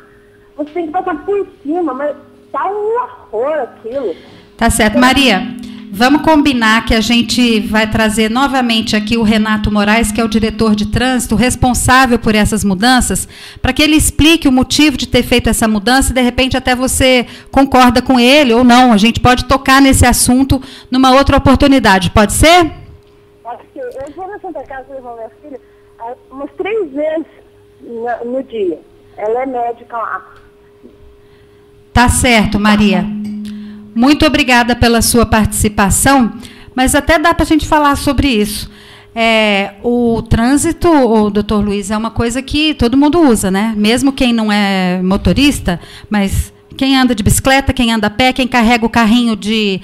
Você tem que passar por cima, mas tá um horror aquilo. Tá certo. Maria, vamos combinar que a gente vai trazer novamente aqui o Renato Moraes, que é o diretor de trânsito, responsável por essas mudanças, para que ele explique o motivo de ter feito essa mudança e, de repente, até você concorda com ele ou não. A gente pode tocar nesse assunto numa outra oportunidade. Pode ser? Eu vou na Santa Casa levar minha filha umas 3 vezes no dia. Ela é médica lá. Tá certo, Maria. Muito obrigada pela sua participação, mas até dá para a gente falar sobre isso. O trânsito, doutor Luiz, é uma coisa que todo mundo usa, né? Mesmo quem não é motorista, mas quem anda de bicicleta, quem anda a pé, quem carrega o carrinho de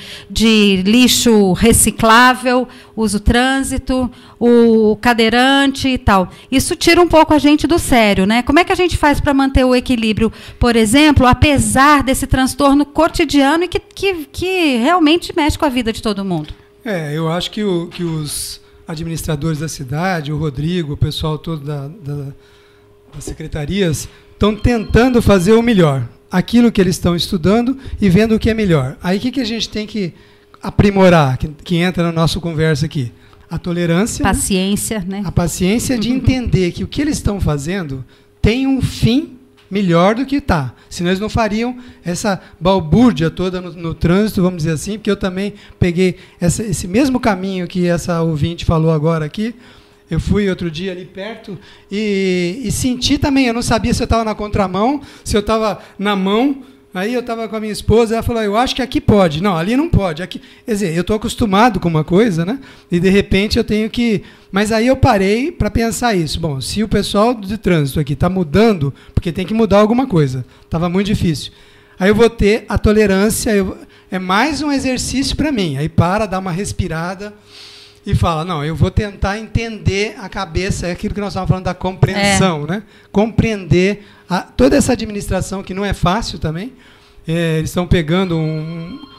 lixo reciclável, usa o trânsito, o cadeirante e tal. Isso tira um pouco a gente do sério, né? Como é que a gente faz para manter o equilíbrio, por exemplo, apesar desse transtorno cotidiano e que realmente mexe com a vida de todo mundo? Eu acho que os administradores da cidade, o Rodrigo, o pessoal todo das secretarias, estão tentando fazer o melhor. Aquilo que eles estão estudando e vendo o que é melhor. Aí o que a gente tem que aprimorar, que entra na nossa conversa aqui? A tolerância. Paciência, né? A paciência de entender que o que eles estão fazendo tem um fim melhor do que está. Senão eles não fariam essa balbúrdia toda no trânsito, vamos dizer assim, porque eu também peguei esse mesmo caminho que essa ouvinte falou agora aqui. Eu fui outro dia ali perto e senti também, eu não sabia se eu estava na contramão, se eu estava na mão. Aí eu estava com a minha esposa, ela falou, eu acho que aqui pode. Não, ali não pode. Aqui, quer dizer, eu estou acostumado com uma coisa, né? E de repente eu tenho que... Mas aí eu parei para pensar isso. Bom, se o pessoal de trânsito aqui está mudando, porque tem que mudar alguma coisa. Estava muito difícil. Aí eu vou ter a tolerância, é mais um exercício para mim. Aí dá uma respirada... E fala, não, eu vou tentar entender a cabeça, é aquilo que nós estávamos falando da compreensão, né? Compreender toda essa administração, que não é fácil também. Eles estão pegando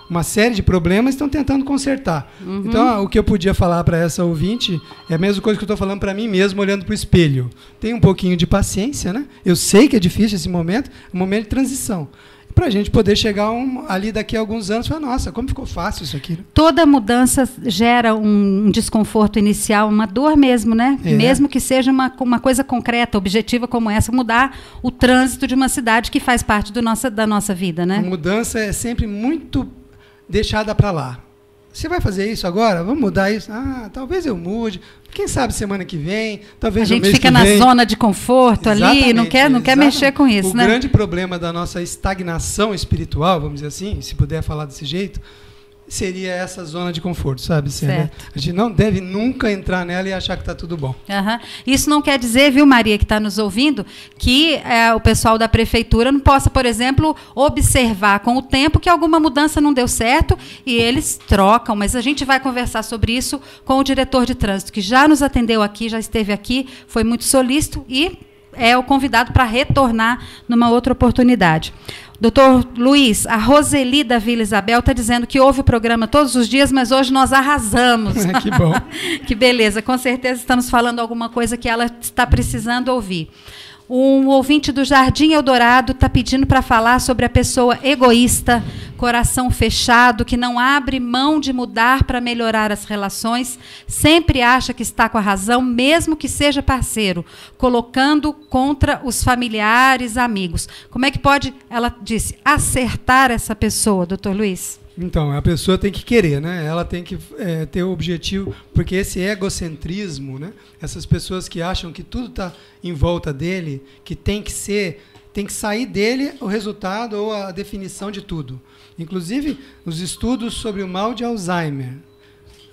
uma série de problemas e estão tentando consertar. Então, o que eu podia falar para essa ouvinte é a mesma coisa que eu estou falando para mim mesmo, olhando para o espelho. Tem um pouquinho de paciência, né? Eu sei que é difícil esse momento, é um momento de transição. Para a gente poder chegar ali daqui a alguns anos e falar, nossa, como ficou fácil isso aqui. Toda mudança gera um desconforto inicial, uma dor mesmo, né? Mesmo que seja uma coisa concreta, objetiva como essa, mudar o trânsito de uma cidade que faz parte da nossa vida, né? A mudança é sempre muito deixada para lá. Você vai fazer isso agora? Vamos mudar isso? Talvez eu mude. Quem sabe semana que vem, talvez a gente fica na zona de conforto ali, não quer mexer com isso, né? O grande problema da nossa estagnação espiritual, vamos dizer assim, se puder falar desse jeito, seria essa zona de conforto, sabe? A gente não deve nunca entrar nela e achar que está tudo bom. Isso não quer dizer, viu, Maria, que está nos ouvindo, que o pessoal da prefeitura não possa, por exemplo, observar com o tempo que alguma mudança não deu certo e eles trocam, mas a gente vai conversar sobre isso com o diretor de trânsito, que já nos atendeu aqui, já esteve aqui, foi muito solícito e é o convidado para retornar numa outra oportunidade. Doutor Luiz, a Roseli da Vila Isabel está dizendo que ouve o programa todos os dias, mas hoje nós arrasamos. Que bom. Que beleza, com certeza estamos falando alguma coisa que ela está precisando ouvir. Um ouvinte do Jardim Eldorado está pedindo para falar sobre a pessoa egoísta, coração fechado, que não abre mão de mudar para melhorar as relações, sempre acha que está com a razão, mesmo que seja parceiro, colocando contra os familiares, amigos. Como é que pode, ela disse, acertar essa pessoa, doutor Luiz? Então, a pessoa tem que querer, né? Ela tem que ter o objetivo, porque esse egocentrismo, né? Essas pessoas que acham que tudo está em volta dele, que tem que sair dele o resultado ou a definição de tudo. Inclusive, os estudos sobre o mal de Alzheimer,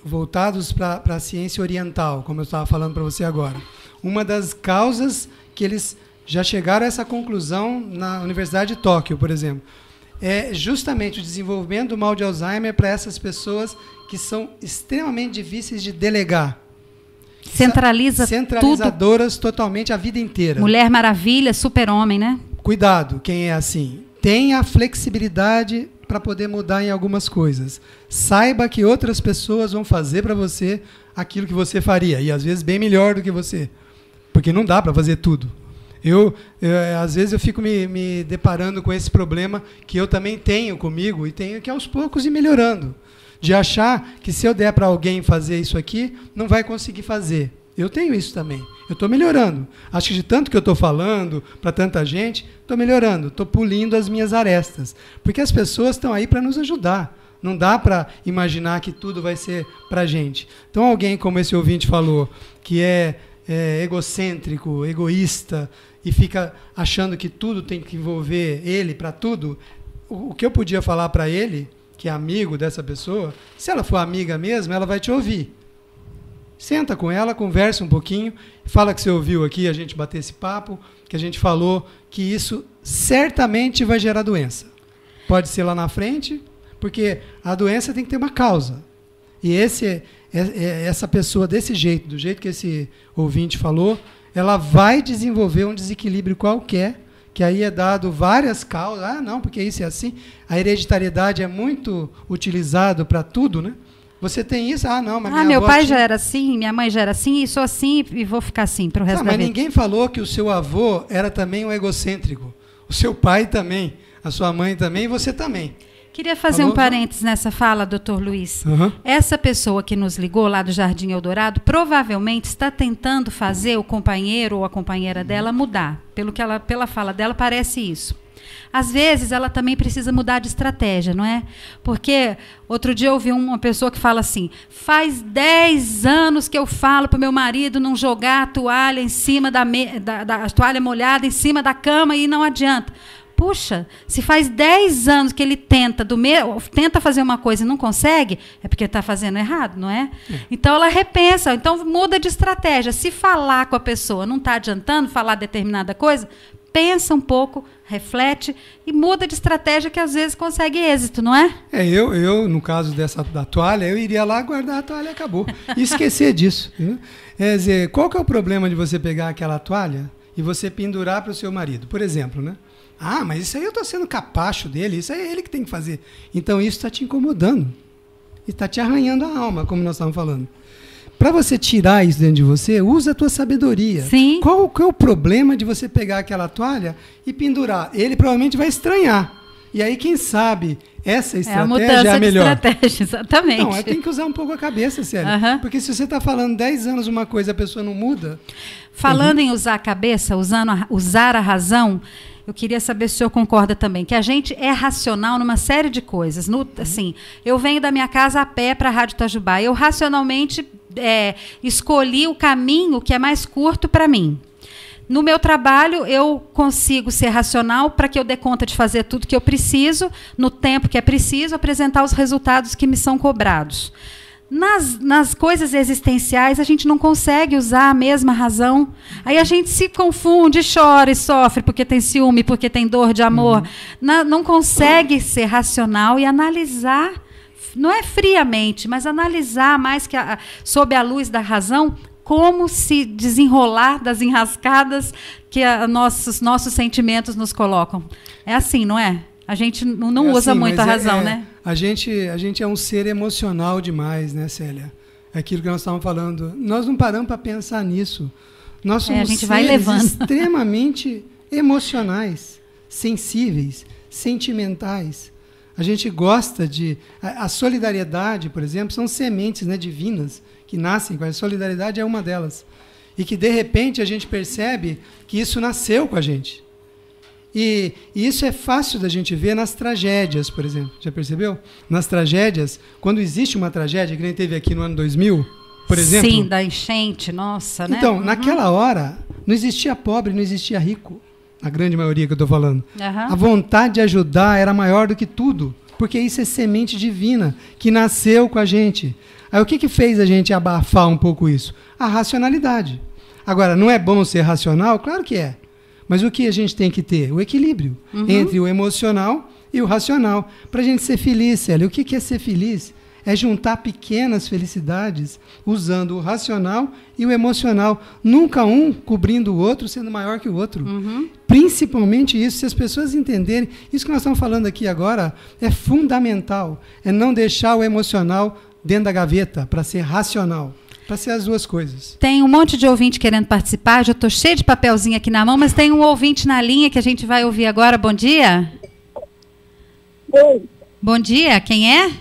voltados para a ciência oriental, como eu estava falando para você agora. Uma das causas que eles já chegaram a essa conclusão na Universidade de Tóquio, por exemplo, é justamente o desenvolvimento do mal de Alzheimer para essas pessoas que são extremamente difíceis de delegar. Centralizadoras tudo. Totalmente a vida inteira. Mulher Maravilha, super-homem, né? Cuidado, quem é assim. Tenha flexibilidade para poder mudar em algumas coisas. Saiba que outras pessoas vão fazer para você aquilo que você faria, e às vezes bem melhor do que você. Porque não dá para fazer tudo. Às vezes eu fico me deparando com esse problema que eu também tenho comigo e tenho que aos poucos ir melhorando. De achar que se eu der para alguém fazer isso aqui, não vai conseguir fazer. Eu tenho isso também. Eu estou melhorando. Acho que de tanto que eu estou falando para tanta gente, estou melhorando. Estou pulindo as minhas arestas. Porque as pessoas estão aí para nos ajudar. Não dá para imaginar que tudo vai ser para a gente. Então alguém como esse ouvinte falou, que é egocêntrico, egoísta, e fica achando que tudo tem que envolver ele para tudo, o que eu podia falar para ele, que é amigo dessa pessoa, se ela for amiga mesmo, ela vai te ouvir. Senta com ela, conversa um pouquinho, fala que você ouviu aqui, a gente bater esse papo, que a gente falou que isso certamente vai gerar doença. Pode ser lá na frente, porque a doença tem que ter uma causa. E essa pessoa desse jeito, do jeito que esse ouvinte falou, ela vai desenvolver um desequilíbrio qualquer, que aí é dado várias causas. Ah, não, porque isso é assim. A hereditariedade é muito utilizado para tudo, né? Você tem isso? Ah, não, mas minha meu avó pai já era assim, minha mãe já era assim, e sou assim e vou ficar assim para o resto da vida. Mas ninguém falou que o seu avô era também um egocêntrico. O seu pai também, a sua mãe também e você também. Queria fazer um parênteses nessa fala, doutor Luiz. Uhum. Essa pessoa que nos ligou lá do Jardim Eldorado provavelmente está tentando fazer o companheiro ou a companheira dela mudar. Pela fala dela, parece isso. Às vezes, ela também precisa mudar de estratégia, não é? Porque outro dia eu ouvi uma pessoa que fala assim, faz 10 anos que eu falo para o meu marido não jogar a toalha em cima da toalha molhada em cima da cama e não adianta. Puxa, se faz 10 anos que ele tenta fazer uma coisa e não consegue, é porque está fazendo errado, não é? Então, ela repensa, então muda de estratégia. Se falar com a pessoa não está adiantando, falar determinada coisa, pensa um pouco, reflete e muda de estratégia que às vezes consegue êxito, não é? Eu no caso da toalha, eu iria lá guardar a toalha e acabou. E esquecer disso. Né? Quer dizer, qual que é o problema de você pegar aquela toalha e você pendurar para o seu marido, por exemplo, né? Ah, mas isso aí eu estou sendo capacho dele, isso aí é ele que tem que fazer. Então isso está te incomodando. E está te arranhando a alma, como nós estávamos falando. Para você tirar isso dentro de você, usa a tua sabedoria. Sim. Qual é o problema de você pegar aquela toalha e pendurar? Ele provavelmente vai estranhar. E aí, quem sabe, essa estratégia é a melhor. De estratégia, exatamente. Não, tem que usar um pouco a cabeça, Célia. Uhum. Porque se você está falando 10 anos uma coisa e a pessoa não muda... Falando em usar a cabeça, usar a razão, eu queria saber se o senhor concorda também, que a gente é racional numa série de coisas. Assim, eu venho da minha casa a pé para a Rádio Itajubá. Eu racionalmente escolhi o caminho que é mais curto para mim. No meu trabalho, eu consigo ser racional para que eu dê conta de fazer tudo que eu preciso, no tempo que é preciso, apresentar os resultados que me são cobrados. Nas coisas existenciais, a gente não consegue usar a mesma razão. Aí a gente se confunde, chora e sofre porque tem ciúme, porque tem dor de amor. Não consegue ser racional e analisar, não é friamente, mas analisar mais que sob a luz da razão, como se desenrolar das enrascadas que nossos sentimentos nos colocam. É assim, não é? A gente não usa muito a razão, né? A gente é um ser emocional demais, né, Célia? É aquilo que nós estávamos falando. Nós não paramos para pensar nisso. Nós somos a gente vai levando. Extremamente emocionais, sensíveis, sentimentais. A gente gosta de... A solidariedade, por exemplo, são sementes, né, divinas que nascem com a solidariedade, é uma delas. E que, de repente, a gente percebe que isso nasceu com a gente. E isso é fácil da gente ver nas tragédias, por exemplo. Já percebeu? Nas tragédias, quando existe uma tragédia, que nem teve aqui no ano 2000, por exemplo... Sim, da enchente, nossa, né? Então, naquela hora, não existia pobre, não existia rico. A grande maioria que eu estou falando. A vontade de ajudar era maior do que tudo, porque isso é semente divina, que nasceu com a gente. Aí o que fez a gente abafar um pouco isso? A racionalidade. Agora, não é bom ser racional? Claro que é. Mas o que a gente tem que ter? O equilíbrio entre o emocional e o racional. Para a gente ser feliz, Célia. O que é ser feliz? É juntar pequenas felicidades usando o racional e o emocional. Nunca um cobrindo o outro, sendo maior que o outro. Principalmente isso, se as pessoas entenderem. Isso que nós estamos falando aqui agora é fundamental. É não deixar o emocional dentro da gaveta para ser racional. Para ser as duas coisas. Tem um monte de ouvinte querendo participar. Já estou cheio de papelzinho aqui na mão, mas tem um ouvinte na linha que a gente vai ouvir agora. Bom dia. Oi. Bom dia. Quem é?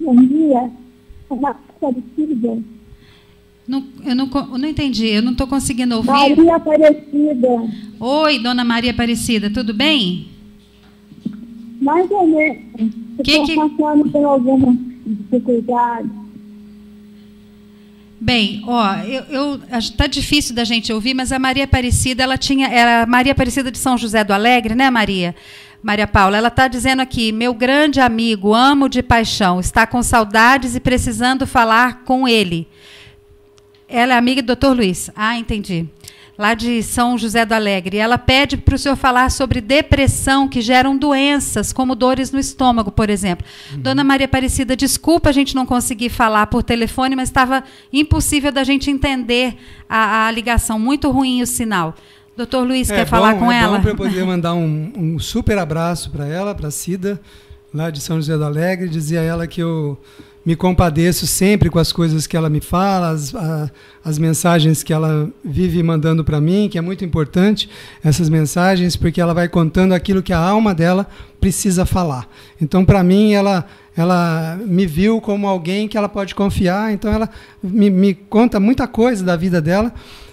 Bom dia. Aparecida. Eu não entendi. Eu não estou conseguindo ouvir. Maria Aparecida. Oi, dona Maria Aparecida. Tudo bem? Mais ou menos. Estou passando por alguma dificuldade. Bem, tá difícil da gente ouvir, mas a Maria Aparecida, era Maria Aparecida de São José do Alegre, né, Maria Paula? Ela está dizendo aqui, meu grande amigo, amo de paixão, está com saudades e precisando falar com ele. Ela é amiga do Dr. Luiz. Ah, entendi. Lá de São José do Alegre. Ela pede para o senhor falar sobre depressão, que geram doenças, como dores no estômago, por exemplo. Dona Maria Aparecida, desculpa a gente não conseguir falar por telefone, mas estava impossível da gente entender a ligação. Muito ruim o sinal. Doutor Luiz, quer falar com ela? É bom para eu poder mandar um super abraço para ela, para a Cida, lá de São José do Alegre, dizer a ela que eu me compadeço sempre com as coisas que ela me fala, as mensagens que ela vive mandando para mim, que é muito importante, essas mensagens, porque ela vai contando aquilo que a alma dela precisa falar. Então, para mim, ela me viu como alguém que ela pode confiar, então ela me conta muita coisa da vida dela.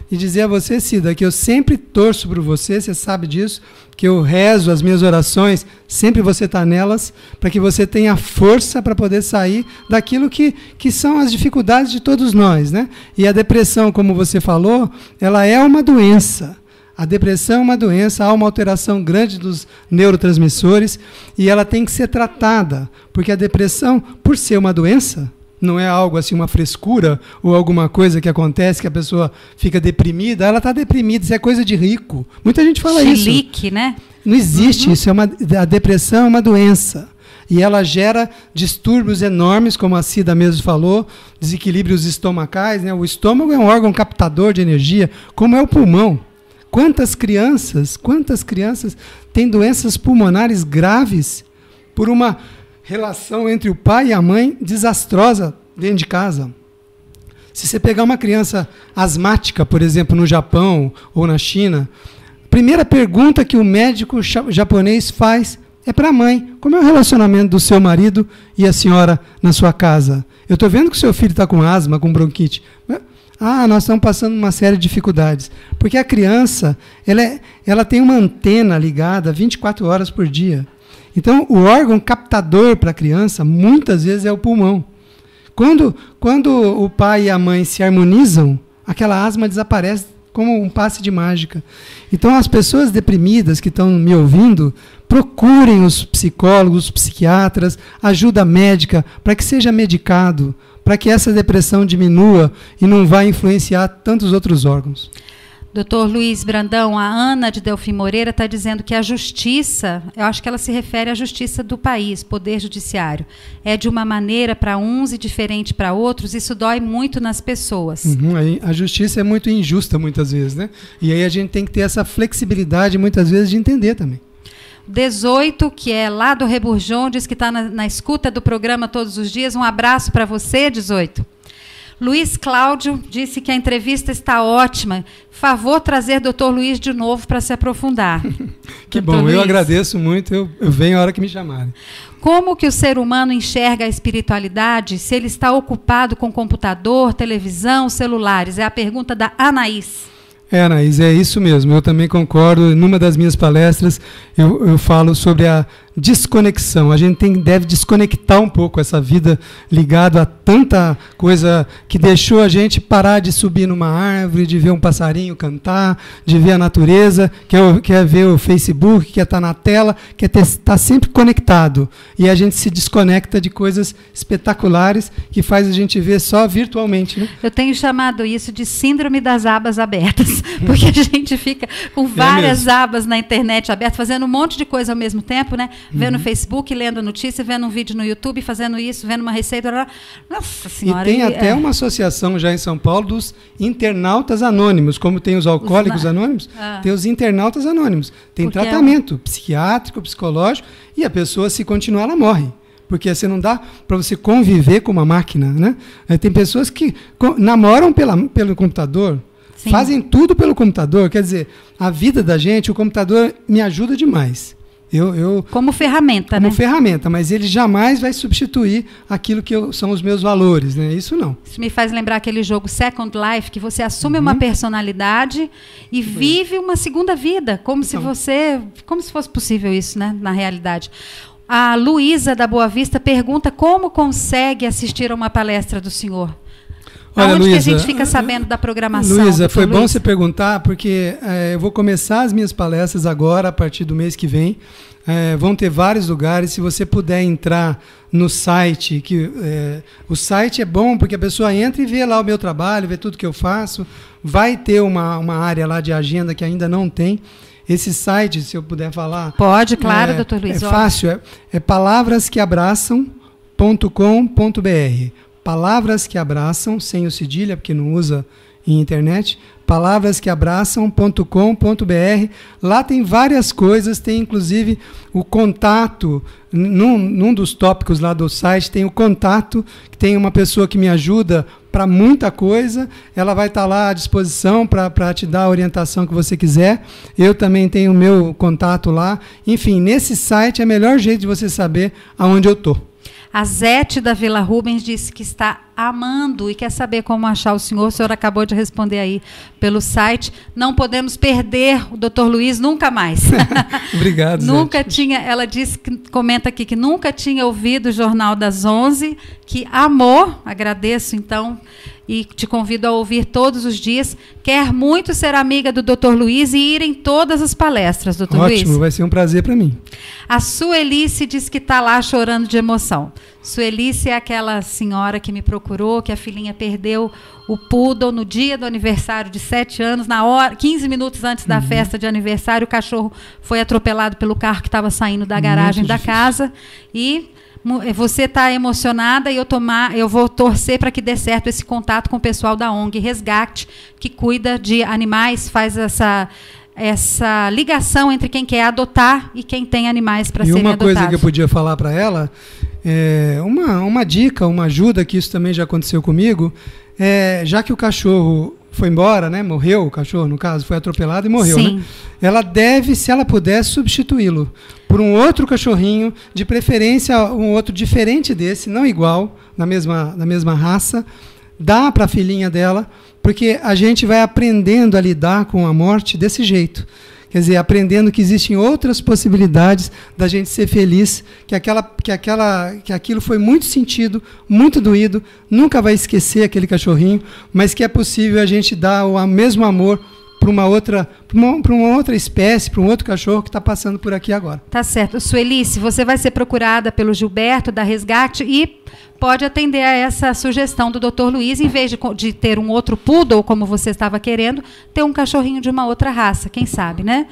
E dizer a você, Cida, que eu sempre torço por você, você sabe disso, que eu rezo as minhas orações, sempre você está nelas, para que você tenha força para poder sair daquilo que são as dificuldades de todos nós, né? E a depressão, como você falou, ela é uma doença. A depressão é uma doença, há uma alteração grande dos neurotransmissores e ela tem que ser tratada, porque a depressão, por ser uma doença, não é algo assim, uma frescura ou alguma coisa que acontece que a pessoa fica deprimida. Ela está deprimida, isso é coisa de rico. Muita gente fala isso. Chilique, né? Não existe isso. A depressão é uma doença. E ela gera distúrbios enormes, como a Cida mesmo falou, desequilíbrios estomacais, né? O estômago é um órgão captador de energia, como é o pulmão. Quantas crianças têm doenças pulmonares graves por uma relação entre o pai e a mãe desastrosa dentro de casa. Se você pegar uma criança asmática, por exemplo, no Japão ou na China, a primeira pergunta que o médico japonês faz é para a mãe: como é o relacionamento do seu marido e a senhora na sua casa? Eu estou vendo que o seu filho está com asma, com bronquite. Nós estamos passando uma série de dificuldades. Porque a criança ela tem uma antena ligada 24 horas por dia. Então, o órgão captador para a criança, muitas vezes, é o pulmão. Quando o pai e a mãe se harmonizam, aquela asma desaparece como um passe de mágica. Então, as pessoas deprimidas que estão me ouvindo, procurem os psicólogos, os psiquiatras, ajuda médica, para que seja medicado, para que essa depressão diminua e não vá influenciar tantos outros órgãos. Doutor Luiz Brandão, a Ana de Delfim Moreira está dizendo que a justiça, eu acho que ela se refere à justiça do país, poder judiciário, é de uma maneira para uns e diferente para outros, isso dói muito nas pessoas. A justiça é muito injusta muitas vezes, né? E aí a gente tem que ter essa flexibilidade muitas vezes de entender também. 18, que é lá do Reburjon, diz que está na escuta do programa todos os dias. Um abraço para você, 18. Luiz Cláudio disse que a entrevista está ótima. Favor trazer Dr. Luiz de novo para se aprofundar. Que bom, Luiz, eu agradeço muito, eu venho a hora que me chamarem. Como que o ser humano enxerga a espiritualidade se ele está ocupado com computador, televisão, celulares? É a pergunta da Anaís. Anaís, é isso mesmo, eu também concordo. Numa das minhas palestras eu falo sobre a desconexão. A gente deve desconectar um pouco essa vida ligada a tanta coisa que deixou a gente parar de subir numa árvore, de ver um passarinho cantar, de ver a natureza, quer ver o Facebook, quer estar na tela, quer estar sempre conectado. E a gente se desconecta de coisas espetaculares que faz a gente ver só virtualmente. Né? Eu tenho chamado isso de síndrome das abas abertas, porque a gente fica com várias abas na internet abertas, fazendo um monte de coisa ao mesmo tempo, né? Vendo o Facebook, lendo notícia, vendo um vídeo no YouTube, fazendo isso, vendo uma receita. Nossa Senhora. E tem até uma associação já em São Paulo dos internautas anônimos, como tem os alcoólicos anônimos, tem os internautas anônimos. Tem tratamento psiquiátrico, psicológico, e a pessoa, se continuar, ela morre. Porque você não dá para você conviver com uma máquina. Né? Tem pessoas que namoram pelo computador, sim, fazem tudo pelo computador. Quer dizer, a vida da gente, o computador me ajuda demais. Como ferramenta, como ferramenta, mas ele jamais vai substituir aquilo que são os meus valores, né? Isso não. Isso me faz lembrar aquele jogo Second Life, que você assume uma personalidade e vive uma segunda vida, como se fosse possível isso, né, na realidade. A Luísa da Boa Vista pergunta como consegue assistir a uma palestra do senhor. Olha, Onde Luísa, que a gente fica sabendo da programação? Luísa, foi bom você perguntar, porque eu vou começar as minhas palestras agora, a partir do mês que vem. Vão ter vários lugares. Se você puder entrar no site, o site é bom porque a pessoa entra e vê lá o meu trabalho, vê tudo que eu faço. Vai ter uma área lá de agenda que ainda não tem. Esse site, se eu puder falar... Pode, claro, doutor Luiz. É fácil, é palavrasqueabraçam.com.br. Palavras que abraçam, sem o cedilha, porque não usa em internet, palavrasqueabraçam.com.br. Lá tem várias coisas, tem inclusive o contato, num dos tópicos lá do site, tem o contato, que tem uma pessoa que me ajuda para muita coisa, ela vai estar lá à disposição para te dar a orientação que você quiser. Eu também tenho o meu contato lá. Enfim, nesse site é o melhor jeito de você saber aonde eu estou. A Zete da Vila Rubens disse que está amando e quer saber como achar o senhor. O senhor acabou de responder aí pelo site. Não podemos perder o Dr. Luiz nunca mais. Obrigado, Nunca Zete. tinha, ela disse, comenta aqui que nunca tinha ouvido o Jornal das 11, que amou, agradeço então, e te convido a ouvir todos os dias. Quer muito ser amiga do Dr. Luiz e ir em todas as palestras, Dr. Luiz. Ótimo, vai ser um prazer para mim. A Suelice diz que está lá chorando de emoção. Suelice é aquela senhora que me procurou, que a filhinha perdeu o poodle no dia do aniversário de 7 anos, 15 minutos antes da festa de aniversário, o cachorro foi atropelado pelo carro que estava saindo da garagem da casa. E você está emocionada e eu vou torcer para que dê certo esse contato com o pessoal da ONG Resgate, que cuida de animais, faz essa ligação entre quem quer adotar e quem tem animais para serem adotados. E uma coisa que eu podia falar para ela, uma dica, uma ajuda, que isso também já aconteceu comigo, já que o cachorro foi embora, né, morreu, o cachorro, no caso, foi atropelado e morreu, né? Ela deve, se ela puder, substituí-lo por um outro cachorrinho, de preferência um outro diferente desse, não igual, da mesma raça, dá para a filhinha dela, porque a gente vai aprendendo a lidar com a morte desse jeito. Quer dizer, aprendendo que existem outras possibilidades da gente ser feliz, que aquilo foi muito sentido, muito doído, nunca vai esquecer aquele cachorrinho, mas que é possível a gente dar o mesmo amor uma outra espécie, para um outro cachorro que está passando por aqui agora. Tá certo. Suelice, você vai ser procurada pelo Gilberto da Resgate e pode atender a essa sugestão do Dr. Luiz, em vez de ter um outro poodle, como você estava querendo, ter um cachorrinho de uma outra raça, quem sabe, né?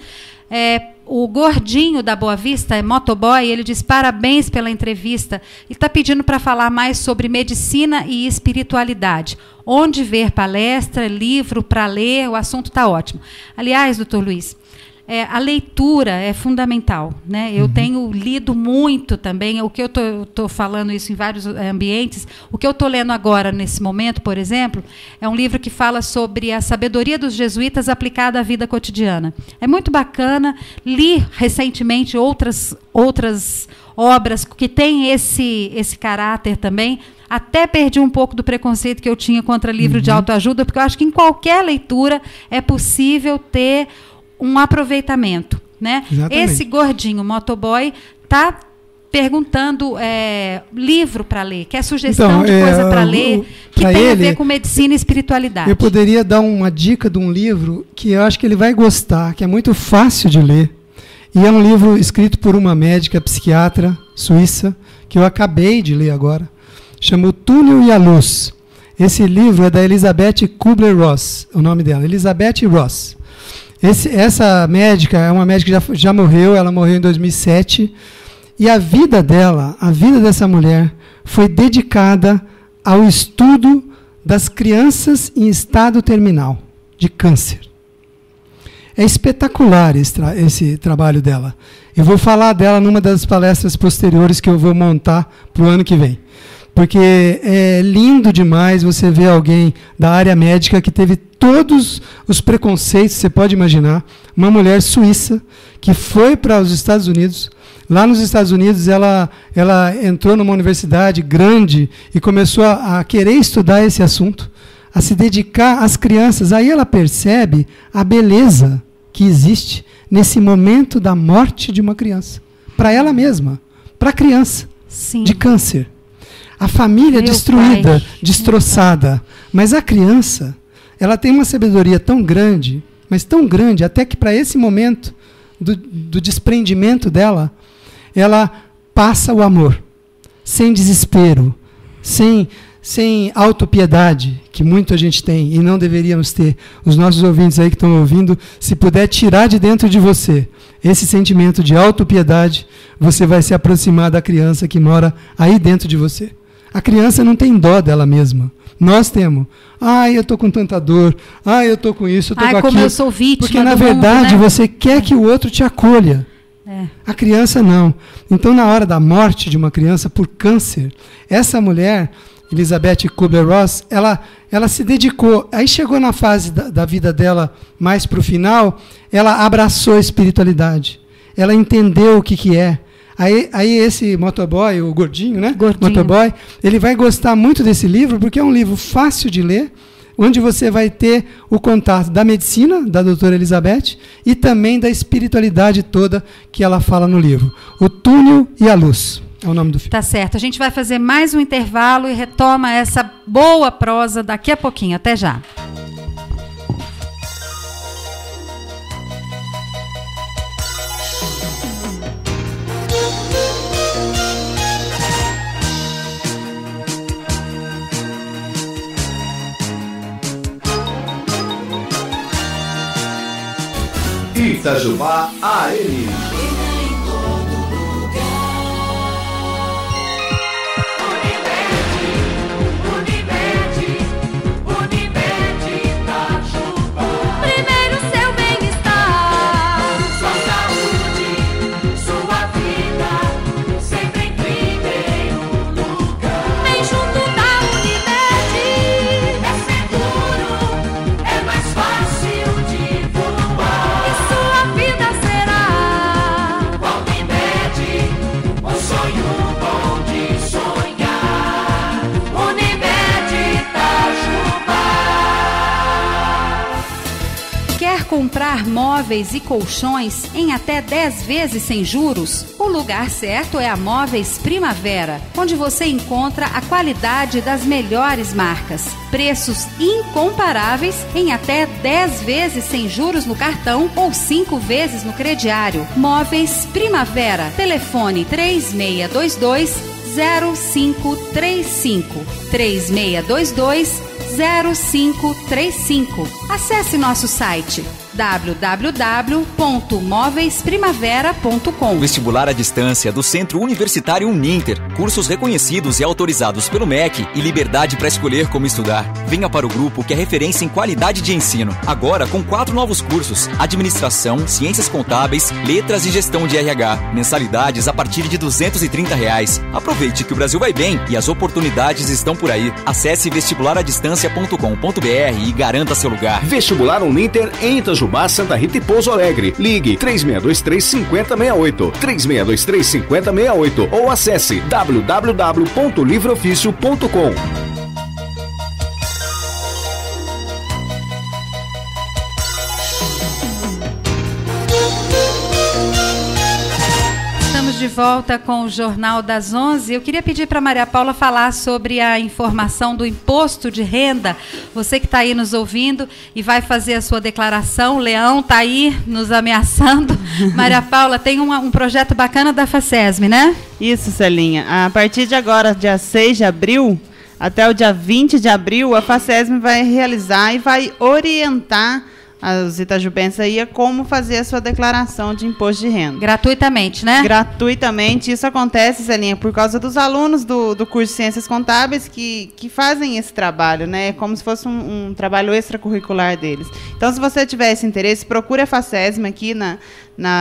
O Gordinho da Boa Vista, motoboy, ele diz parabéns pela entrevista e está pedindo para falar mais sobre medicina e espiritualidade. Onde ver palestra, livro para ler, o assunto está ótimo. Aliás, doutor Luiz, a leitura é fundamental, né? Eu tenho lido muito também, o que eu estou falando isso em vários ambientes, o que eu estou lendo agora, nesse momento, por exemplo, é um livro que fala sobre a sabedoria dos jesuítas aplicada à vida cotidiana. É muito bacana, li recentemente outras obras que têm esse caráter também. Até perdi um pouco do preconceito que eu tinha contra livro de autoajuda, porque eu acho que em qualquer leitura é possível ter um aproveitamento, né? Esse Gordinho motoboy está perguntando livro para ler, quer sugestão de coisa para ler, que tem a ver com medicina e espiritualidade. Eu poderia dar uma dica de um livro que eu acho que ele vai gostar, que é muito fácil de ler, e é um livro escrito por uma médica psiquiatra suíça, que eu acabei de ler agora, chama O Túnel e a Luz. Esse livro é da Elizabeth Kubler-Ross, o nome dela, Elizabeth Ross. Essa médica é uma médica que já morreu, ela morreu em 2007, e a vida dela, a vida dessa mulher, foi dedicada ao estudo das crianças em estado terminal de câncer. É espetacular esse trabalho dela. Eu vou falar dela numa das palestras posteriores que eu vou montar para o ano que vem. Porque é lindo demais você ver alguém da área médica que teve todos os preconceitos, você pode imaginar. Uma mulher suíça que foi para os Estados Unidos. Lá nos Estados Unidos, ela entrou numa universidade grande e começou a querer estudar esse assunto, a se dedicar às crianças. Aí ela percebe a beleza que existe nesse momento da morte de uma criança. Para ela mesma, para a criança, de câncer. A família destruída, destroçada. Mas a criança, ela tem uma sabedoria tão grande, mas tão grande, até que para esse momento do desprendimento dela, ela passa o amor, sem desespero, sem autopiedade, que muita gente tem, e não deveríamos ter. Os nossos ouvintes aí que estão ouvindo, se puder tirar de dentro de você esse sentimento de autopiedade, você vai se aproximar da criança que mora aí dentro de você. A criança não tem dó dela mesma. Nós temos. Eu estou com tanta dor. Eu estou com isso, eu estou com aquilo. Como eu sou vítima. Porque, na verdade, mundo, né? você quer que o outro te acolha. A criança não. Então, na hora da morte de uma criança por câncer, essa mulher, Elizabeth Kubler-Ross, ela se dedicou. Aí chegou na fase da vida dela, mais para o final, ela abraçou a espiritualidade. Ela entendeu o que é. Aí esse motoboy, o Gordinho, né? Motoboy, ele vai gostar muito desse livro, porque é um livro fácil de ler, onde você vai ter o contato da medicina, da doutora Elizabeth, e também da espiritualidade toda que ela fala no livro. O Túnel e a Luz é o nome do filme. Tá certo. A gente vai fazer mais um intervalo e retoma essa boa prosa daqui a pouquinho. Até já. Itajubá AM. comprar móveis e colchões em até 10 vezes sem juros? O lugar certo é a Móveis Primavera, onde você encontra a qualidade das melhores marcas. Preços incomparáveis em até 10 vezes sem juros no cartão ou 5 vezes no crediário. Móveis Primavera. Telefone 3622 0535 3622 0535. Acesse nosso site www.moveisprimavera.com. Vestibular à distância do Centro Universitário Uninter. Cursos reconhecidos e autorizados pelo MEC e liberdade para escolher como estudar. Venha para o grupo que é referência em qualidade de ensino. Agora com 4 novos cursos: Administração, Ciências Contábeis, Letras e Gestão de RH. Mensalidades a partir de R$ 230. Aproveite que o Brasil vai bem e as oportunidades estão por aí. Acesse vestibularadistancia.com.br e garanta seu lugar. Vestibular Uninter em Itajubá, Santa Rita e Pouso Alegre. Ligue 3623-5068, 3623-5068 ou acesse www.livreoficio.com. De volta com o Jornal das 11. Eu queria pedir para Maria Paula falar sobre a informação do imposto de renda. Você que está aí nos ouvindo e vai fazer a sua declaração, o Leão está aí nos ameaçando. Maria Paula, tem um projeto bacana da FACESM, né? Isso, Celinha. A partir de agora, dia 6 de abril, até o dia 20 de abril, a FACESM vai realizar e vai orientar os itajubenses aí a como fazer a sua declaração de imposto de renda. Gratuitamente, né? Gratuitamente. Isso acontece, Celinha, por causa dos alunos do curso de Ciências Contábeis que fazem esse trabalho, né? É como se fosse um trabalho extracurricular deles. Então, se você tiver esse interesse, procure a FACESM aqui na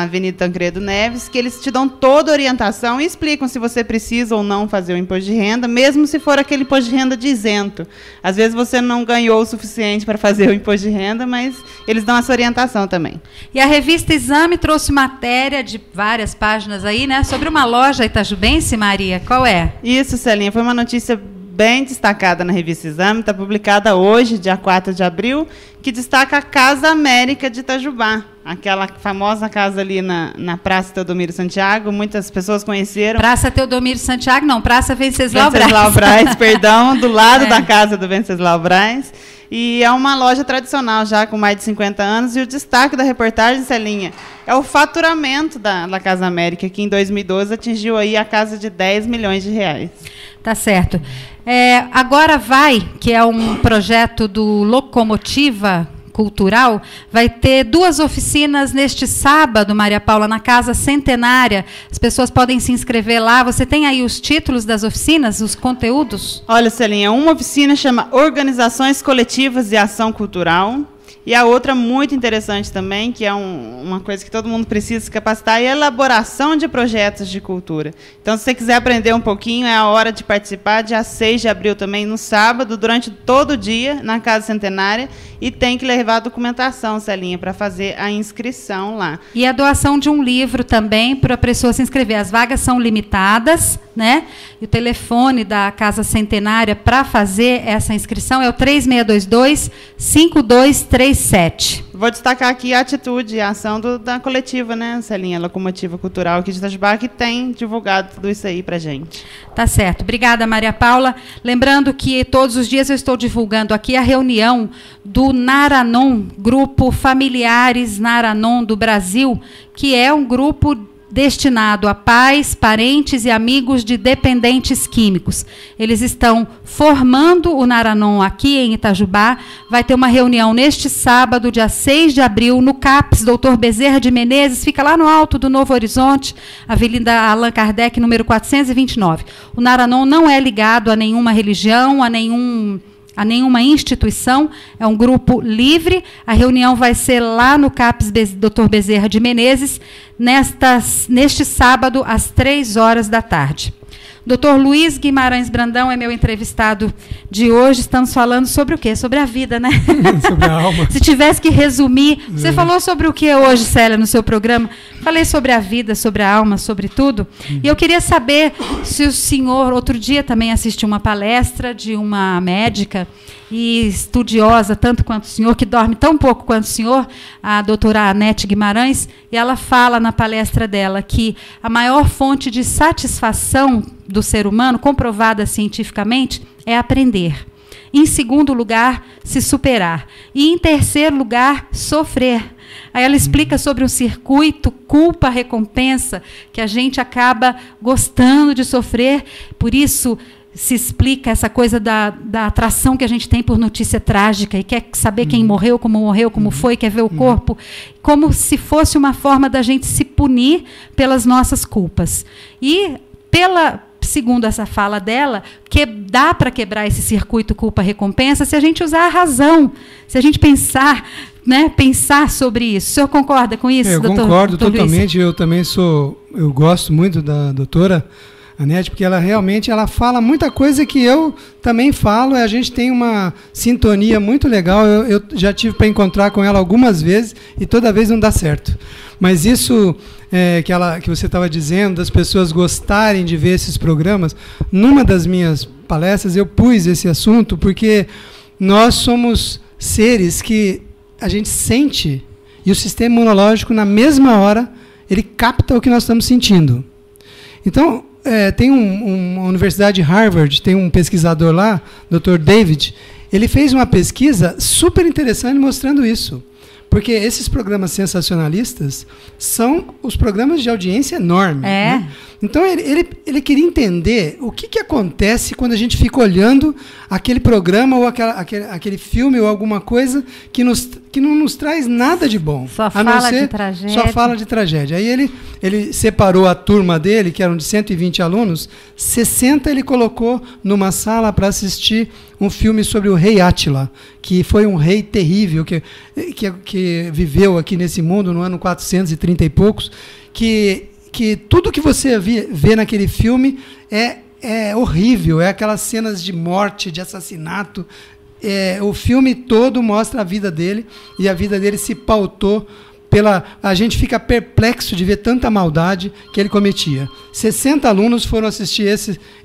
Avenida Tancredo Neves, que eles te dão toda a orientação e explicam se você precisa ou não fazer o imposto de renda, mesmo se for aquele imposto de renda de isento. Às vezes você não ganhou o suficiente para fazer o imposto de renda, mas eles dão essa orientação também. E a revista Exame trouxe matéria de várias páginas aí, né, sobre uma loja itajubense, Maria. Qual é? Isso, Celinha, foi uma notícia bem destacada na revista Exame, está publicada hoje, dia 4 de abril, que destaca a Casa América de Itajubá, aquela famosa casa ali na Praça Teodomiro Santiago, muitas pessoas conheceram. Praça Teodomiro Santiago, não, Praça Venceslau Braz. Venceslau Braz, perdão, do lado da casa do Venceslau Braz. E é uma loja tradicional já com mais de 50 anos, e o destaque da reportagem, Celinha, é o faturamento da Casa América, que em 2012 atingiu aí a casa de 10 milhões de reais. Tá certo. Agora vai, que é um projeto do Locomotiva Cultural, vai ter 2 oficinas neste sábado, Maria Paula, na Casa Centenária. As pessoas podem se inscrever lá. Você tem aí os títulos das oficinas, os conteúdos? Olha, Celinha, uma oficina chama Organizações Coletivas e Ação Cultural. E a outra muito interessante também, que é uma coisa que todo mundo precisa se capacitar, é a elaboração de projetos de cultura. Então, se você quiser aprender um pouquinho, é a hora de participar, dia 6 de abril também, no sábado, durante todo o dia, na Casa Centenária, e tem que levar a documentação, Celinha, para fazer a inscrição lá. E a doação de um livro também, para a pessoa se inscrever. As vagas são limitadas, né? E o telefone da Casa Centenária para fazer essa inscrição é o 3622-5237. Vou destacar aqui a atitude e a ação da coletiva, né, Celinha, Locomotiva Cultural aqui de Itajubá, que tem divulgado tudo isso aí para gente. Tá certo. Obrigada, Maria Paula. Lembrando que todos os dias eu estou divulgando aqui a reunião do Naranon, Grupo Familiares Naranon do Brasil, que é um grupo destinado a pais, parentes e amigos de dependentes químicos. Eles estão formando o Naranon aqui em Itajubá. Vai ter uma reunião neste sábado, dia 6 de abril, no CAPS Dr. Bezerra de Menezes, fica lá no alto do Novo Horizonte, Avenida Allan Kardec, número 429. O Naranon não é ligado a nenhuma religião, a nenhuma instituição, é um grupo livre. A reunião vai ser lá no CAPS Dr. Bezerra de Menezes, neste sábado, às 3 horas da tarde. Dr. Luiz Guimarães Brandão é meu entrevistado de hoje. Estamos falando sobre o quê? Sobre a vida, né? Sobre a alma. Se tivesse que resumir, você falou sobre o que hoje, Célia, no seu programa? Falei sobre a vida, sobre a alma, sobre tudo. E eu queria saber se o senhor, outro dia também assistiu uma palestra de uma médica e estudiosa, tanto quanto o senhor, que dorme tão pouco quanto o senhor, a doutora Anete Guimarães, e ela fala na palestra dela que a maior fonte de satisfação do ser humano, comprovada cientificamente, é aprender. Em segundo lugar, se superar. E em terceiro lugar, sofrer. Aí ela explica sobre o circuito culpa-recompensa, que a gente acaba gostando de sofrer, por isso se explica essa coisa da atração que a gente tem por notícia trágica e quer saber quem morreu, como foi, quer ver o corpo, como se fosse uma forma da gente se punir pelas nossas culpas. E, segundo essa fala dela, que dá para quebrar esse circuito culpa-recompensa se a gente usar a razão, se a gente pensar sobre isso. O senhor concorda com isso, doutor? Eu concordo Luiz? totalmente. Eu gosto muito da doutora Anete, porque ela realmente fala muita coisa que eu também falo, e a gente tem uma sintonia muito legal. Eu já tive para encontrar com ela algumas vezes e toda vez não dá certo. Mas isso que você estava dizendo, das pessoas gostarem de ver esses programas, numa das minhas palestras eu pus esse assunto, porque nós somos seres que a gente sente, e o sistema imunológico, na mesma hora, ele capta o que nós estamos sentindo. Então, tem uma universidade de Harvard, tem um pesquisador lá, Dr. David, ele fez uma pesquisa super interessante mostrando isso. Porque esses programas sensacionalistas são os programas de audiência enorme. Né? Então, ele queria entender o que acontece quando a gente fica olhando aquele programa ou aquele filme ou alguma coisa que não nos traz nada de bom. Só fala de tragédia. Aí ele separou a turma dele, que eram de 120 alunos, 60 ele colocou numa sala para assistir um filme sobre o rei Átila, que foi um rei terrível, que viveu aqui nesse mundo no ano 430 e poucos, que tudo que você vê naquele filme é horrível, é aquelas cenas de morte, de assassinato. O filme todo mostra a vida dele, e a vida dele se pautou a gente fica perplexo de ver tanta maldade que ele cometia. 60 alunos foram assistir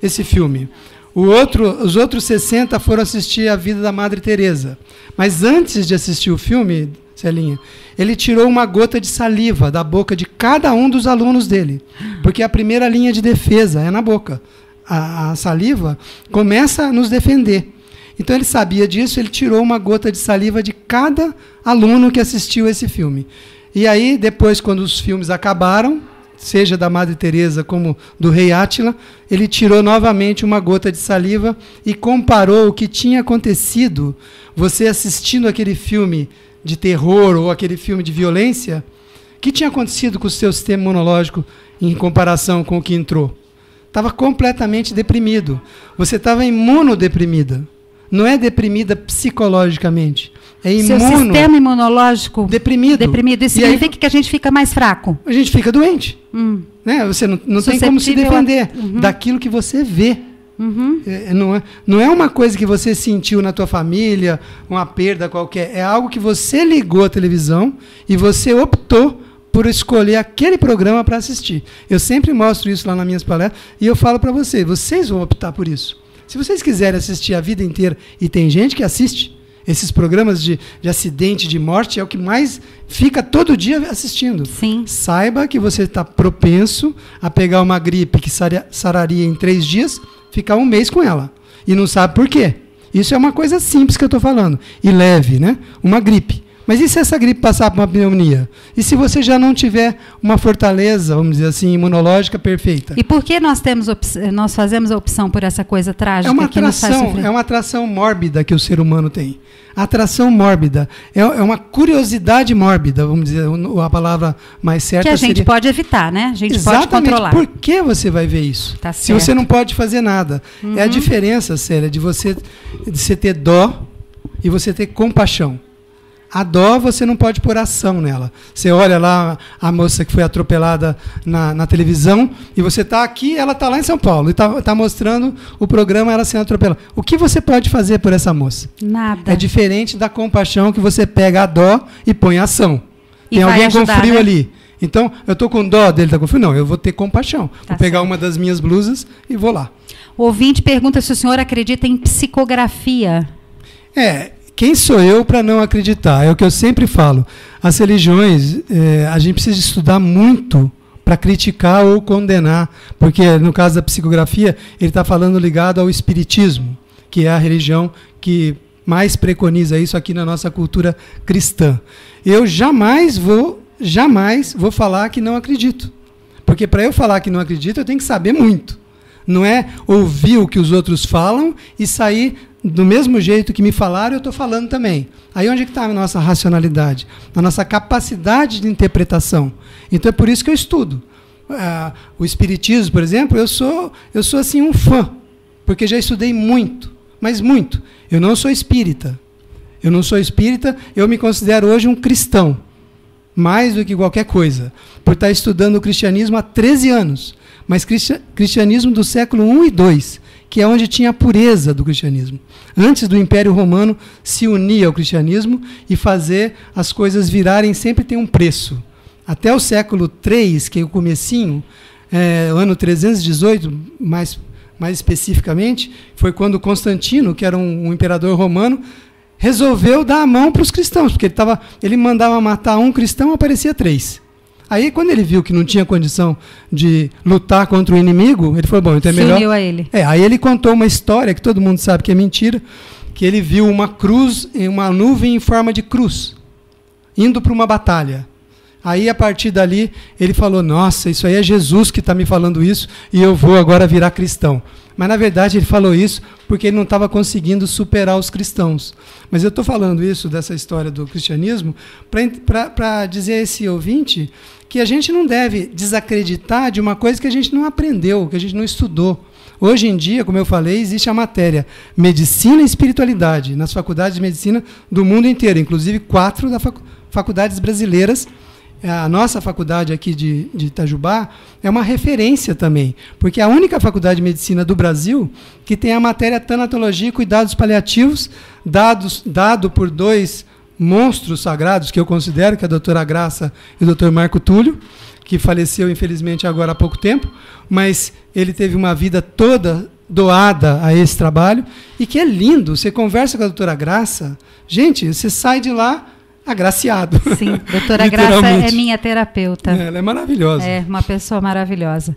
esse filme. Os outros 60 foram assistir a vida da Madre Teresa. Mas antes de assistir o filme, Celinha, ele tirou uma gota de saliva da boca de cada um dos alunos dele, porque a primeira linha de defesa é na boca. A saliva começa a nos defender. Então ele sabia disso, ele tirou uma gota de saliva de cada aluno que assistiu esse filme. E aí, depois, quando os filmes acabaram, seja da Madre Teresa como do rei Átila, ele tirou novamente uma gota de saliva e comparou o que tinha acontecido, você assistindo aquele filme de terror ou aquele filme de violência, o que tinha acontecido com o seu sistema imunológico em comparação com o que entrou? Estava completamente deprimido. Você estava imunodeprimida. Não é deprimida psicologicamente. É seu sistema imunológico deprimido. Isso significa que a gente fica mais fraco. A gente fica doente. Né? Você não tem como se defender daquilo que você vê. Não é uma coisa que você sentiu na tua família, uma perda qualquer. É algo que você ligou à televisão e você optou por escolher aquele programa para assistir. Eu sempre mostro isso lá nas minhas palestras e eu falo para vocês vão optar por isso. Se vocês quiserem assistir a vida inteira, e tem gente que assiste esses programas de acidente, de morte, é o que mais fica todo dia assistindo. Sim. Saiba que você está propenso a pegar uma gripe que sararia em 3 dias, ficar 1 mês com ela. E não sabe por quê. Isso é uma coisa simples que eu estou falando. E leve, né? Uma gripe. Mas e se essa gripe passar por uma pneumonia? E se você já não tiver uma fortaleza, vamos dizer assim, imunológica perfeita? E por que nós fazemos a opção por essa coisa trágica? É uma atração mórbida que o ser humano tem. A atração mórbida. É uma curiosidade mórbida, vamos dizer, a palavra mais certa. Que a gente pode evitar, né? A gente Exatamente. Pode controlar. Por que você vai ver isso? Tá se você não pode fazer nada. É a diferença, Célia, de você ter dó e você ter compaixão. A dó, você não pode pôr ação nela. Você olha lá a moça que foi atropelada na televisão, e você está aqui, ela está lá em São Paulo, e está mostrando o programa, ela sendo atropelada. O que você pode fazer por essa moça? Nada. É diferente da compaixão, que você pega a dó e põe ação. Tem alguém ajudar, com frio, né? Ali. Então, eu estou com dó dele, está com frio? Não, eu vou ter compaixão. Vou pegar uma das minhas blusas e vou lá. O ouvinte pergunta se o senhor acredita em psicografia. Quem sou eu para não acreditar? É o que eu sempre falo. As religiões, a gente precisa estudar muito para criticar ou condenar, porque no caso da psicografia, ele está falando ligado ao espiritismo, que é a religião que mais preconiza isso aqui na nossa cultura cristã. Eu jamais vou falar que não acredito, porque para eu falar que não acredito, eu tenho que saber muito. Não é ouvir o que os outros falam e sair do mesmo jeito que me falaram, eu estou falando também. Aí onde está a nossa racionalidade? A nossa capacidade de interpretação. Então é por isso que eu estudo. O espiritismo, por exemplo, eu sou assim um fã, porque já estudei muito, mas muito. Eu não sou espírita. Eu me considero hoje um cristão, mais do que qualquer coisa, por estar estudando o cristianismo há 13 anos, mas cristianismo do século I e II, que é onde tinha a pureza do cristianismo. Antes do Império Romano se unir ao cristianismo e fazer as coisas virarem, sempre tem um preço. Até o século III, que é o comecinho, o ano 318, mais especificamente, foi quando Constantino, que era um imperador romano, resolveu dar a mão para os cristãos, porque ele mandava matar um cristão, aparecia 3. Aí, quando ele viu que não tinha condição de lutar contra o inimigo, ele falou, bom, então é melhor... Se uniu a ele. Aí ele contou uma história, que todo mundo sabe que é mentira, que ele viu uma cruz, uma nuvem em forma de cruz, indo para uma batalha. Aí, a partir dali, ele falou, nossa, isso aí é Jesus que está me falando isso, e eu vou agora virar cristão. Mas, na verdade, ele falou isso porque ele não estava conseguindo superar os cristãos. Mas eu estou falando isso, dessa história do cristianismo, para dizer a esse ouvinte que a gente não deve desacreditar de uma coisa que a gente não aprendeu, que a gente não estudou. Hoje em dia, como eu falei, existe a matéria Medicina e Espiritualidade nas faculdades de medicina do mundo inteiro, inclusive 4 das faculdades brasileiras. A nossa faculdade aqui de Itajubá é uma referência também, porque é a única faculdade de medicina do Brasil que tem a matéria Tanatologia e Cuidados Paliativos, dado por 2 monstros sagrados, que eu considero, que é a doutora Graça e o doutor Marco Túlio, que faleceu, infelizmente, agora há pouco tempo, mas ele teve uma vida toda doada a esse trabalho, e que é lindo. Você conversa com a doutora Graça, gente, você sai de lá agraciado. Sim, doutora Graça é minha terapeuta. Ela é maravilhosa. É, uma pessoa maravilhosa.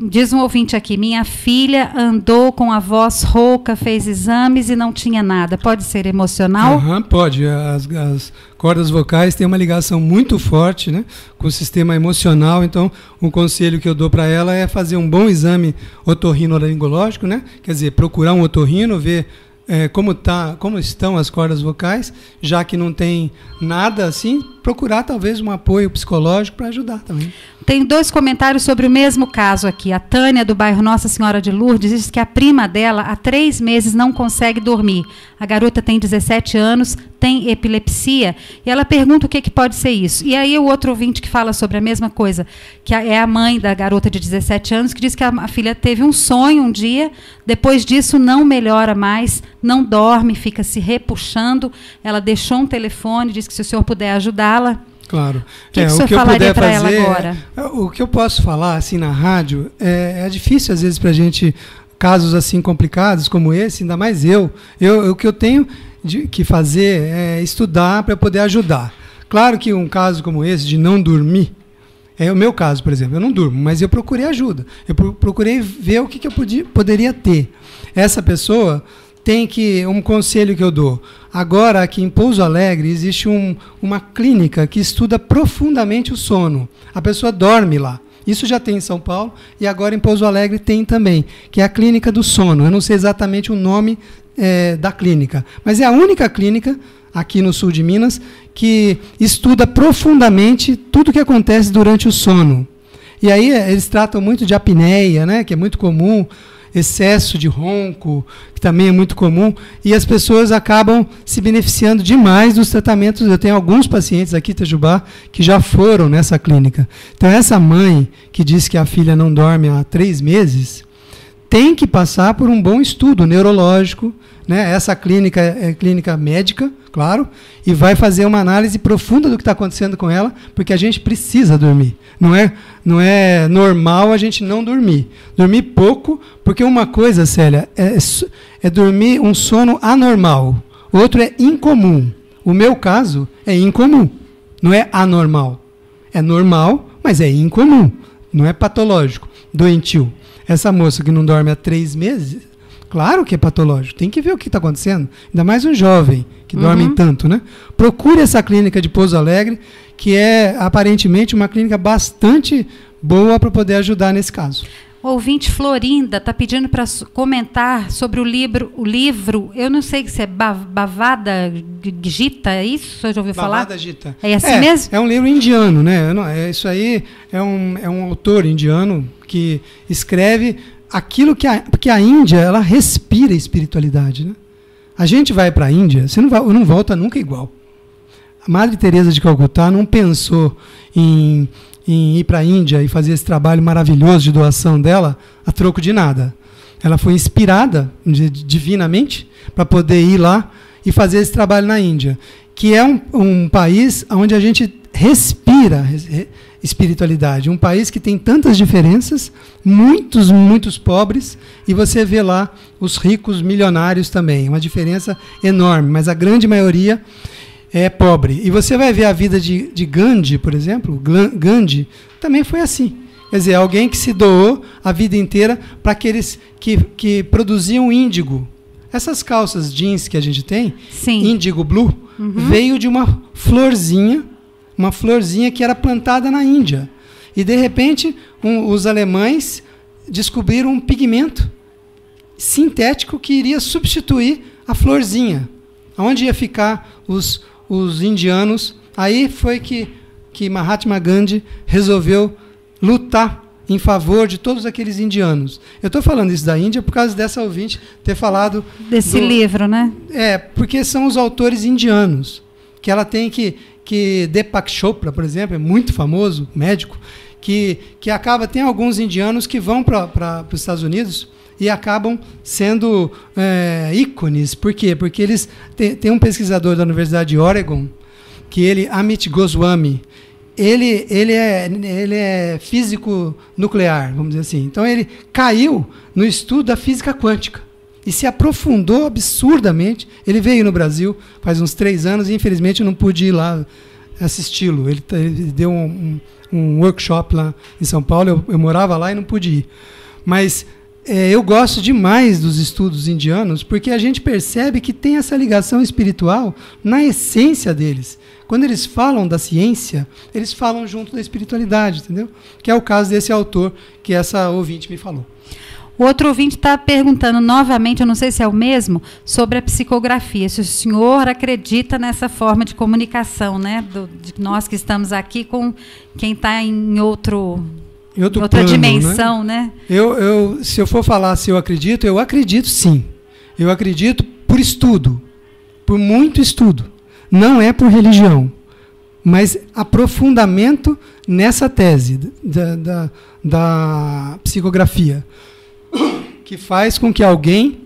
Diz um ouvinte aqui, minha filha andou com a voz rouca, fez exames e não tinha nada. Pode ser emocional? Pode. As cordas vocais têm uma ligação muito forte, né, com o sistema emocional. Então, um conselho que eu dou para ela é fazer um bom exame otorrinolaringológico, né? Quer dizer, procurar um otorrino, ver como estão as cordas vocais, já que não tem nada assim, procurar talvez um apoio psicológico para ajudar também. Tem 2 comentários sobre o mesmo caso aqui. A Tânia, do bairro Nossa Senhora de Lourdes, diz que a prima dela, há 3 meses, não consegue dormir. A garota tem 17 anos, tem epilepsia, e ela pergunta o que pode ser isso. E aí o outro ouvinte que fala sobre a mesma coisa, que é a mãe da garota de 17 anos, que diz que a filha teve um sonho um dia, depois disso não melhora mais, não dorme, fica se repuxando. Ela deixou um telefone, diz que se o senhor puder ajudá-la. Claro. O que o senhor falaria para ela agora? O que eu posso falar assim na rádio é difícil às vezes para a gente, casos assim complicados como esse, ainda mais o que eu tenho que fazer é estudar para poder ajudar. Claro que um caso como esse de não dormir, é o meu caso, por exemplo, eu não durmo, mas eu procurei ajuda, eu procurei ver o que eu poderia ter. Essa pessoa tem um conselho que eu dou. Agora, aqui em Pouso Alegre, existe uma clínica que estuda profundamente o sono. A pessoa dorme lá. Isso já tem em São Paulo e agora em Pouso Alegre tem também, que é a Clínica do Sono. Eu não sei exatamente o nome da clínica, mas é a única clínica aqui no sul de Minas que estuda profundamente tudo o que acontece durante o sono. E aí eles tratam muito de apneia, né, que é muito comum. excesso de ronco, que também é muito comum, e as pessoas acabam se beneficiando demais dos tratamentos. Eu tenho alguns pacientes aqui em Itajubá que já foram nessa clínica. Então, essa mãe que diz que a filha não dorme há 3 meses, tem que passar por um bom estudo neurológico, né? Essa clínica é clínica médica, claro, e vai fazer uma análise profunda do que está acontecendo com ela, porque a gente precisa dormir. Não é normal a gente não dormir. Dormir pouco, porque uma coisa, Célia, é dormir um sono anormal. O outro é incomum. O meu caso é incomum, não é anormal. É normal, mas é incomum. Não é patológico, doentio. Essa moça que não dorme há 3 meses, claro que é patológico. Tem que ver o que está acontecendo. Ainda mais um jovem que dorme tanto, né? Procure essa clínica de Pouso Alegre, que é aparentemente uma clínica bastante boa para poder ajudar nesse caso. O ouvinte Florinda está pedindo para comentar sobre o livro, eu não sei se é Bhavada Gita, é isso? Você já ouviu falar? Bhavada Gita. É assim mesmo? É um livro indiano, né? Isso aí é um autor indiano que escreve aquilo porque a Índia, ela respira espiritualidade, né? A gente vai para a Índia, você não volta nunca igual. A Madre Teresa de Calcutá não pensou em ir para a Índia e fazer esse trabalho maravilhoso de doação dela a troco de nada. Ela foi inspirada divinamente para poder ir lá e fazer esse trabalho na Índia, que é um país onde a gente respira espiritualidade, um país que tem tantas diferenças, muitos pobres, e você vê lá os ricos milionários também, uma diferença enorme, mas a grande maioria é pobre. E você vai ver a vida de Gandhi, por exemplo. Gandhi também foi assim. Quer dizer, alguém que se doou a vida inteira para aqueles que produziam índigo. Essas calças jeans que a gente tem, índigo blue, veio de uma florzinha que era plantada na Índia. E, de repente, os alemães descobriram um pigmento sintético que iria substituir a florzinha. Onde ia ficar os indianos? Aí foi que Mahatma Gandhi resolveu lutar em favor de todos aqueles indianos. Eu estou falando isso da Índia por causa dessa ouvinte ter falado desse livro, né? Porque são os autores indianos, que ela tem que Deepak Chopra, por exemplo, é muito famoso, médico, que tem alguns indianos que vão para os Estados Unidos e acabam sendo ícones. Por quê? Porque eles tem um pesquisador da Universidade de Oregon, Amit Goswami, ele é físico nuclear, vamos dizer assim. Então ele caiu no estudo da física quântica e se aprofundou absurdamente. Ele veio no Brasil faz uns 3 anos e infelizmente eu não pude ir lá assisti-lo. Ele deu um workshop lá em São Paulo, eu morava lá e não pude ir. Mas eu gosto demais dos estudos indianos porque a gente percebe que tem essa ligação espiritual na essência deles. Quando eles falam da ciência, eles falam junto da espiritualidade, entendeu? Que é o caso desse autor que essa ouvinte me falou. O outro ouvinte está perguntando novamente, eu não sei se é o mesmo, sobre a psicografia. Se o senhor acredita nessa forma de comunicação, né? De nós que estamos aqui com quem está em outra plano, dimensão, né? Se eu for falar se eu acredito sim. Eu acredito por estudo, por muito estudo. Não é por religião, mas aprofundamento nessa tese da psicografia, que faz com que alguém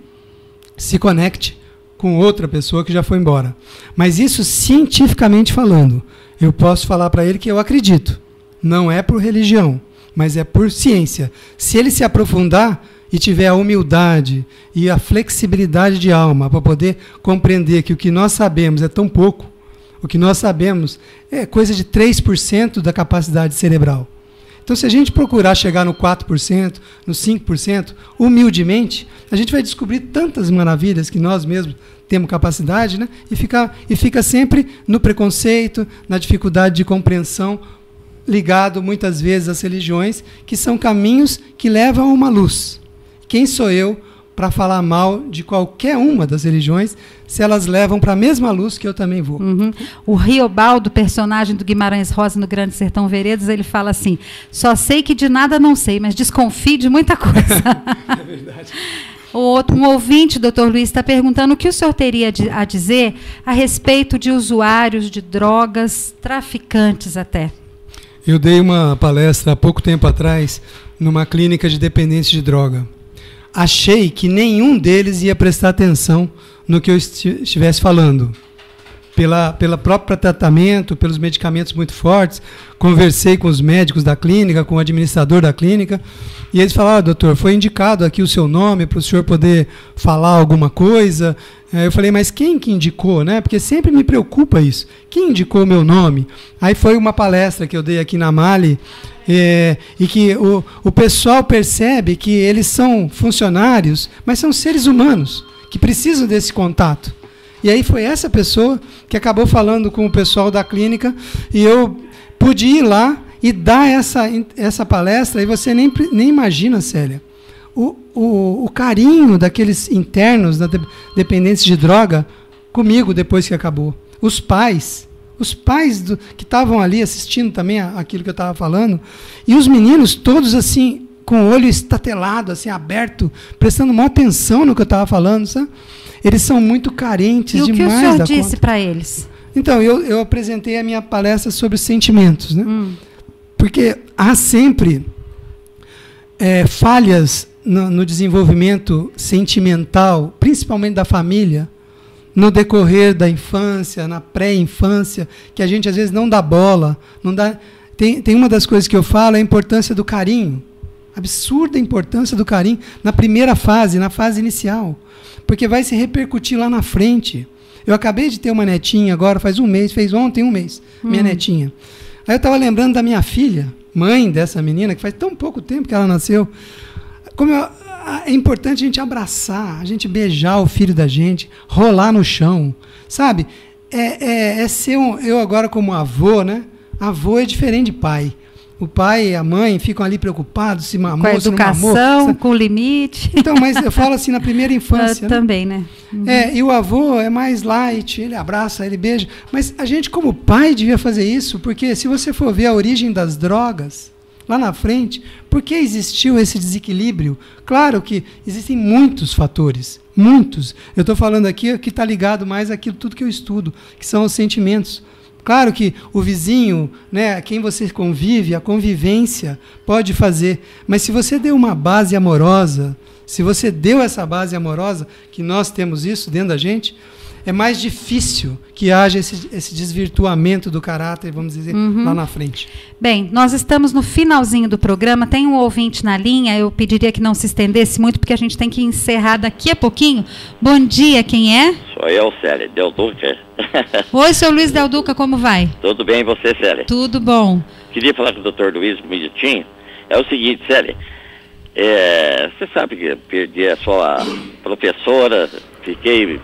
se conecte com outra pessoa que já foi embora. Mas isso cientificamente falando, eu posso falar para ele que eu acredito. Não é por religião, mas é por ciência. Se ele se aprofundar e tiver a humildade e a flexibilidade de alma para poder compreender que o que nós sabemos é tão pouco, o que nós sabemos é coisa de 3% da capacidade cerebral. Então, se a gente procurar chegar no 4%, no 5%, humildemente, a gente vai descobrir tantas maravilhas que nós mesmos temos capacidade, né? E fica sempre no preconceito, na dificuldade de compreensão, ligado muitas vezes às religiões, que são caminhos que levam a uma luz. Quem sou eu para falar mal de qualquer uma das religiões, se elas levam para a mesma luz que eu também vou. Uhum. O Riobaldo, personagem do Guimarães Rosa no Grande Sertão Veredas, ele fala assim: só sei que de nada não sei, mas desconfio de muita coisa. É verdade. Um ouvinte, doutor Luiz, está perguntando o que o senhor teria a dizer a respeito de usuários de drogas, traficantes até. Eu dei uma palestra há pouco tempo atrás numa clínica de dependentes de droga. Achei que nenhum deles ia prestar atenção no que eu estivesse falando. Pela próprio tratamento, pelos medicamentos muito fortes, conversei com os médicos da clínica, com o administrador da clínica, e eles falaram: doutor, foi indicado aqui o seu nome para o senhor poder falar alguma coisa. Eu falei: mas quem que indicou, né? Porque sempre me preocupa isso. Quem indicou o meu nome? Aí foi uma palestra que eu dei aqui na Mali, e que o pessoal percebe que eles são funcionários, mas são seres humanos, que precisam desse contato. E aí foi essa pessoa que acabou falando com o pessoal da clínica, e eu pude ir lá e dar essa palestra, e você nem imagina, Célia, o carinho daqueles internos da dependência de droga comigo depois que acabou. Os pais que estavam ali assistindo também aquilo que eu estava falando, e os meninos todos assim, com o olho estatelado, assim, aberto, prestando maior atenção no que eu estava falando, sabe? Eles são muito carentes demais da conta. E o que o senhor disse para eles? Então, eu apresentei a minha palestra sobre os sentimentos, né? Porque há sempre falhas no desenvolvimento sentimental, principalmente da família, no decorrer da infância, na pré-infância, que a gente às vezes não dá bola. Tem uma das coisas que eu falo, é a importância do carinho. Absurda importância do carinho na primeira fase, na fase inicial. Porque vai se repercutir lá na frente. Eu acabei de ter uma netinha agora, faz um mês, fez ontem um mês, minha netinha. Aí eu estava lembrando da minha filha, mãe dessa menina, que faz tão pouco tempo que ela nasceu. É importante a gente abraçar, a gente beijar o filho da gente, rolar no chão, sabe? Eu agora como avô, né? Avô é diferente de pai. O pai e a mãe ficam ali preocupados, se mamou, com a educação, com o limite. Então, mas eu falo assim, na primeira infância. Também, né? E o avô é mais light, ele abraça, ele beija. Mas a gente, como pai, devia fazer isso, porque se você for ver a origem das drogas, lá na frente, por que existiu esse desequilíbrio? Claro que existem muitos fatores, muitos. Eu estou falando aqui que está ligado mais àquilo tudo que eu estudo, que são os sentimentos. Claro que o vizinho, né, quem você convive, a convivência pode fazer, mas se você deu uma base amorosa, se você deu essa base amorosa, que nós temos isso dentro da gente, é mais difícil que haja esse desvirtuamento do caráter, vamos dizer, lá na frente. Bem, nós estamos no finalzinho do programa, tem um ouvinte na linha, eu pediria que não se estendesse muito, porque a gente tem que encerrar daqui a pouquinho. Bom dia, quem é? Sou eu, Célia, Del Duca. Oi, seu Luiz Del Duca, como vai? Tudo bem, e você, Célia? Tudo bom. Queria falar com o Dr. Luiz um minutinho. É o seguinte, Célia, você sabe que eu perdi a sua professora, fiquei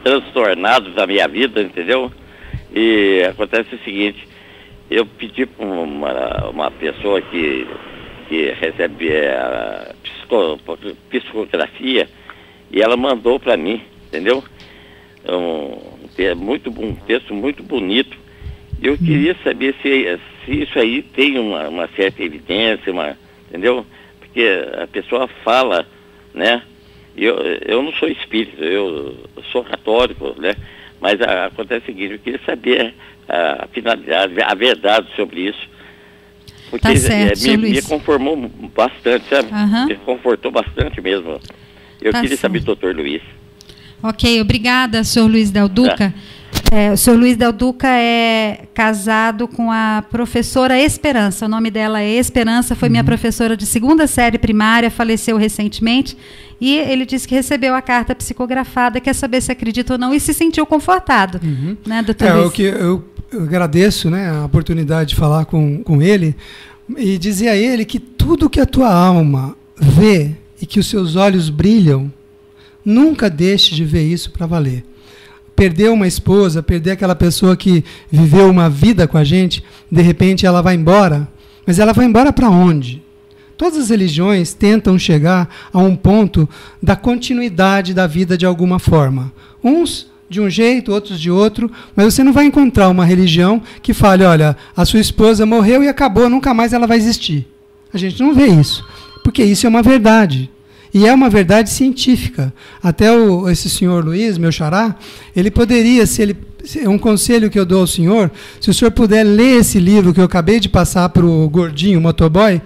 transtornado da minha vida, entendeu? E acontece o seguinte, eu pedi para uma pessoa que recebe psicografia, e ela mandou para mim, entendeu? Um texto muito bonito. Eu queria saber se isso aí tem uma certa evidência, entendeu? Porque a pessoa fala, né? Eu não sou espírita, eu sou católico, né? Mas acontece o seguinte, eu queria saber a finalidade, a verdade sobre isso. Porque tá certo, me conformou bastante, sabe? Me confortou bastante mesmo. Eu queria saber, doutor Luiz. Ok, obrigada, senhor Luiz Del Duca. O senhor Luiz Del Duca é casado com a professora Esperança. O nome dela é Esperança, foi minha professora de 2ª série primária, faleceu recentemente. E ele disse que recebeu a carta psicografada, quer saber se acredita ou não, e se sentiu confortado. Né, doutor Luiz? Eu agradeço, né, a oportunidade de falar com ele e dizer a ele que tudo que a tua alma vê e que os seus olhos brilham, nunca deixe de ver isso para valer. Perder uma esposa, perder aquela pessoa que viveu uma vida com a gente, de repente ela vai embora, mas ela vai embora para onde? Todas as religiões tentam chegar a um ponto da continuidade da vida de alguma forma. Uns de um jeito, outros de outro, mas você não vai encontrar uma religião que fale, olha, a sua esposa morreu e acabou, nunca mais ela vai existir. A gente não vê isso, porque isso é uma verdade. E é uma verdade científica. Até esse senhor Luiz, meu xará, ele poderia, um conselho que eu dou ao senhor, se o senhor puder ler esse livro que eu acabei de passar para o gordinho, o motoboy,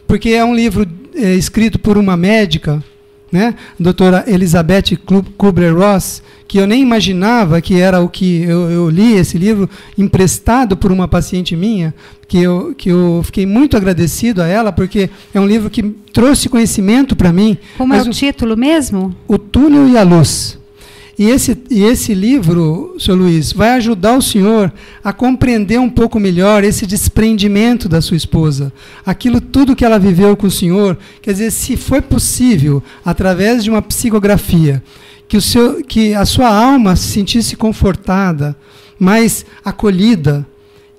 porque é um livro escrito por uma médica, né, doutora Elizabeth Kubler-Ross, que eu nem imaginava que era o que eu li esse livro emprestado por uma paciente minha, que eu fiquei muito agradecido a ela, porque é um livro que trouxe conhecimento para mim. Como é o título mesmo? O Túnel e a Luz. E esse livro, Sr. Luiz, vai ajudar o senhor a compreender um pouco melhor esse desprendimento da sua esposa. Aquilo tudo que ela viveu com o senhor, quer dizer, se foi possível, através de uma psicografia, que a sua alma se sentisse confortada, mais acolhida,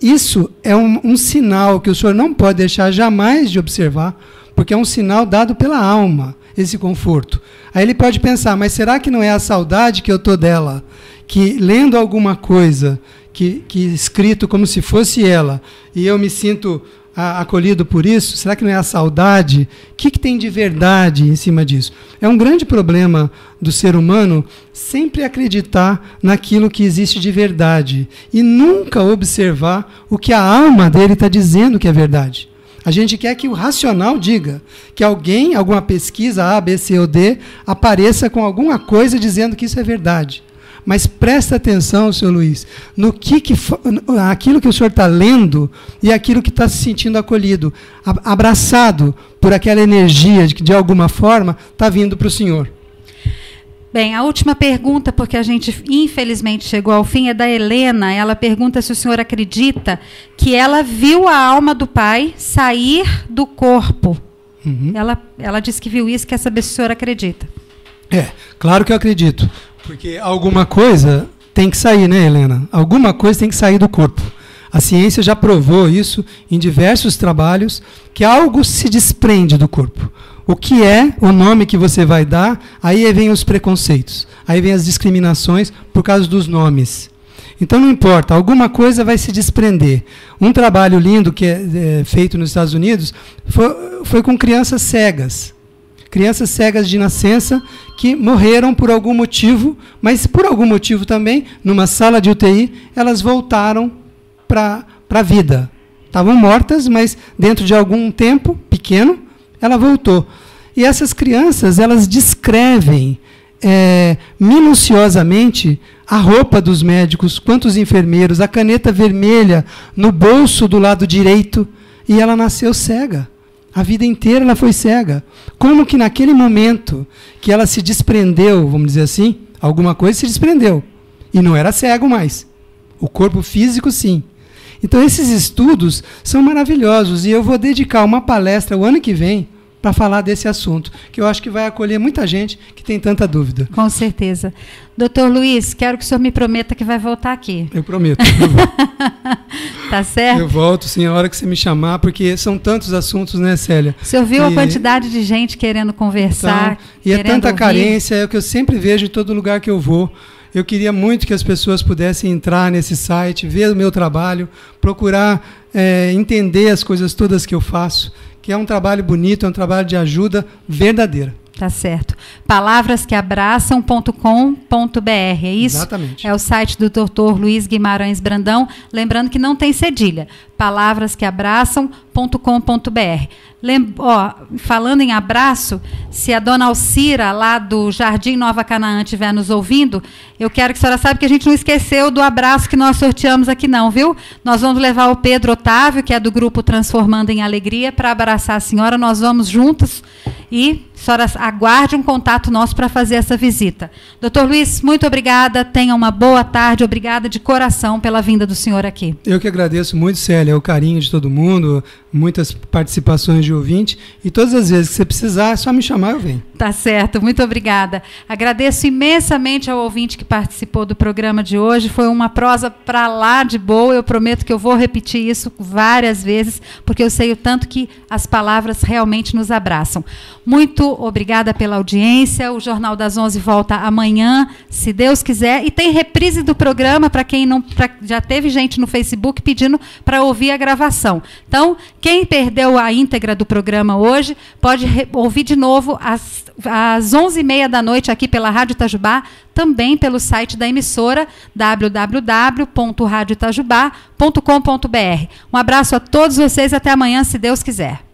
isso é um sinal que o senhor não pode deixar jamais de observar, porque é um sinal dado pela alma, esse conforto. Aí ele pode pensar, mas será que não é a saudade que eu estou dela? Que lendo alguma coisa, que escrito como se fosse ela, e eu me sinto acolhido por isso, será que não é a saudade? O que tem de verdade em cima disso? É um grande problema do ser humano sempre acreditar naquilo que existe de verdade e nunca observar o que a alma dele está dizendo que é verdade. A gente quer que o racional diga, que alguém, alguma pesquisa A, B, C ou D, apareça com alguma coisa dizendo que isso é verdade. Mas presta atenção, Sr. Luiz, no aquilo que o senhor está lendo e aquilo que está se sentindo acolhido, abraçado por aquela energia que, de alguma forma, está vindo para o senhor. Bem, a última pergunta, porque a gente infelizmente chegou ao fim, é da Helena. Ela pergunta se o senhor acredita que ela viu a alma do pai sair do corpo. Uhum. Ela disse que viu isso, quer saber se o senhor acredita. Claro que eu acredito. Porque alguma coisa tem que sair, né, Helena? Alguma coisa tem que sair do corpo. A ciência já provou isso em diversos trabalhos, que algo se desprende do corpo. O que é o nome que você vai dar, aí vem os preconceitos, aí vem as discriminações por causa dos nomes. Então não importa, alguma coisa vai se desprender. Um trabalho lindo que é feito nos Estados Unidos foi com crianças cegas. Crianças cegas de nascença que morreram por algum motivo, mas por algum motivo também, numa sala de UTI, elas voltaram para a vida. Estavam mortas, mas dentro de algum tempo pequeno, ela voltou. E essas crianças, elas descrevem minuciosamente a roupa dos médicos, quantos enfermeiros, a caneta vermelha no bolso do lado direito, e ela nasceu cega. A vida inteira ela foi cega. Como que naquele momento que ela se desprendeu, vamos dizer assim, alguma coisa se desprendeu. E não era cego mais. O corpo físico, sim. Então, esses estudos são maravilhosos. E eu vou dedicar uma palestra o ano que vem para falar desse assunto, que eu acho que vai acolher muita gente que tem tanta dúvida. Com certeza. Doutor Luiz, quero que o senhor me prometa que vai voltar aqui. Eu prometo. Tá certo? Eu volto, sim, a hora que você me chamar, porque são tantos assuntos, né, Célia? O senhor viu a quantidade de gente querendo conversar, então, e é tanta carência, é o que eu sempre vejo em todo lugar que eu vou. Eu queria muito que as pessoas pudessem entrar nesse site, ver o meu trabalho, procurar entender as coisas todas que eu faço, que é um trabalho bonito, é um trabalho de ajuda verdadeira. Tá certo. Palavrasqueabraçam.com.br, é isso? Exatamente. É o site do Dr. Luiz Guimarães Brandão. Lembrando que não tem cedilha. Palavrasqueabraçam.com.br. Falando em abraço, se a dona Alcira, lá do Jardim Nova Canaã, estiver nos ouvindo, eu quero que a senhora saiba que a gente não esqueceu do abraço que nós sorteamos aqui não, viu? Nós vamos levar o Pedro Otávio, que é do grupo Transformando em Alegria, para abraçar a senhora. Nós vamos juntos e a senhora aguarde um contato nosso para fazer essa visita. Doutor Luiz, muito obrigada, tenha uma boa tarde, obrigada de coração pela vinda do senhor aqui. Eu que agradeço muito, Célia, o carinho de todo mundo, muitas participações de ouvinte, e todas as vezes que você precisar, é só me chamar, eu venho. Tá certo, muito obrigada. Agradeço imensamente ao ouvinte que participou do programa de hoje, foi uma prosa para lá de boa, eu prometo que eu vou repetir isso várias vezes, porque eu sei o tanto que as palavras realmente nos abraçam. Muito obrigada pela audiência, o Jornal das 11 volta amanhã, se Deus quiser, e tem reprise do programa para quem não... já teve gente no Facebook pedindo para ouvir a gravação. Então, quem perdeu a íntegra do programa hoje, pode ouvir de novo às 11h30 da noite aqui pela Rádio Itajubá, também pelo site da emissora www.radioitajubá.com.br. Um abraço a todos vocês, até amanhã, se Deus quiser.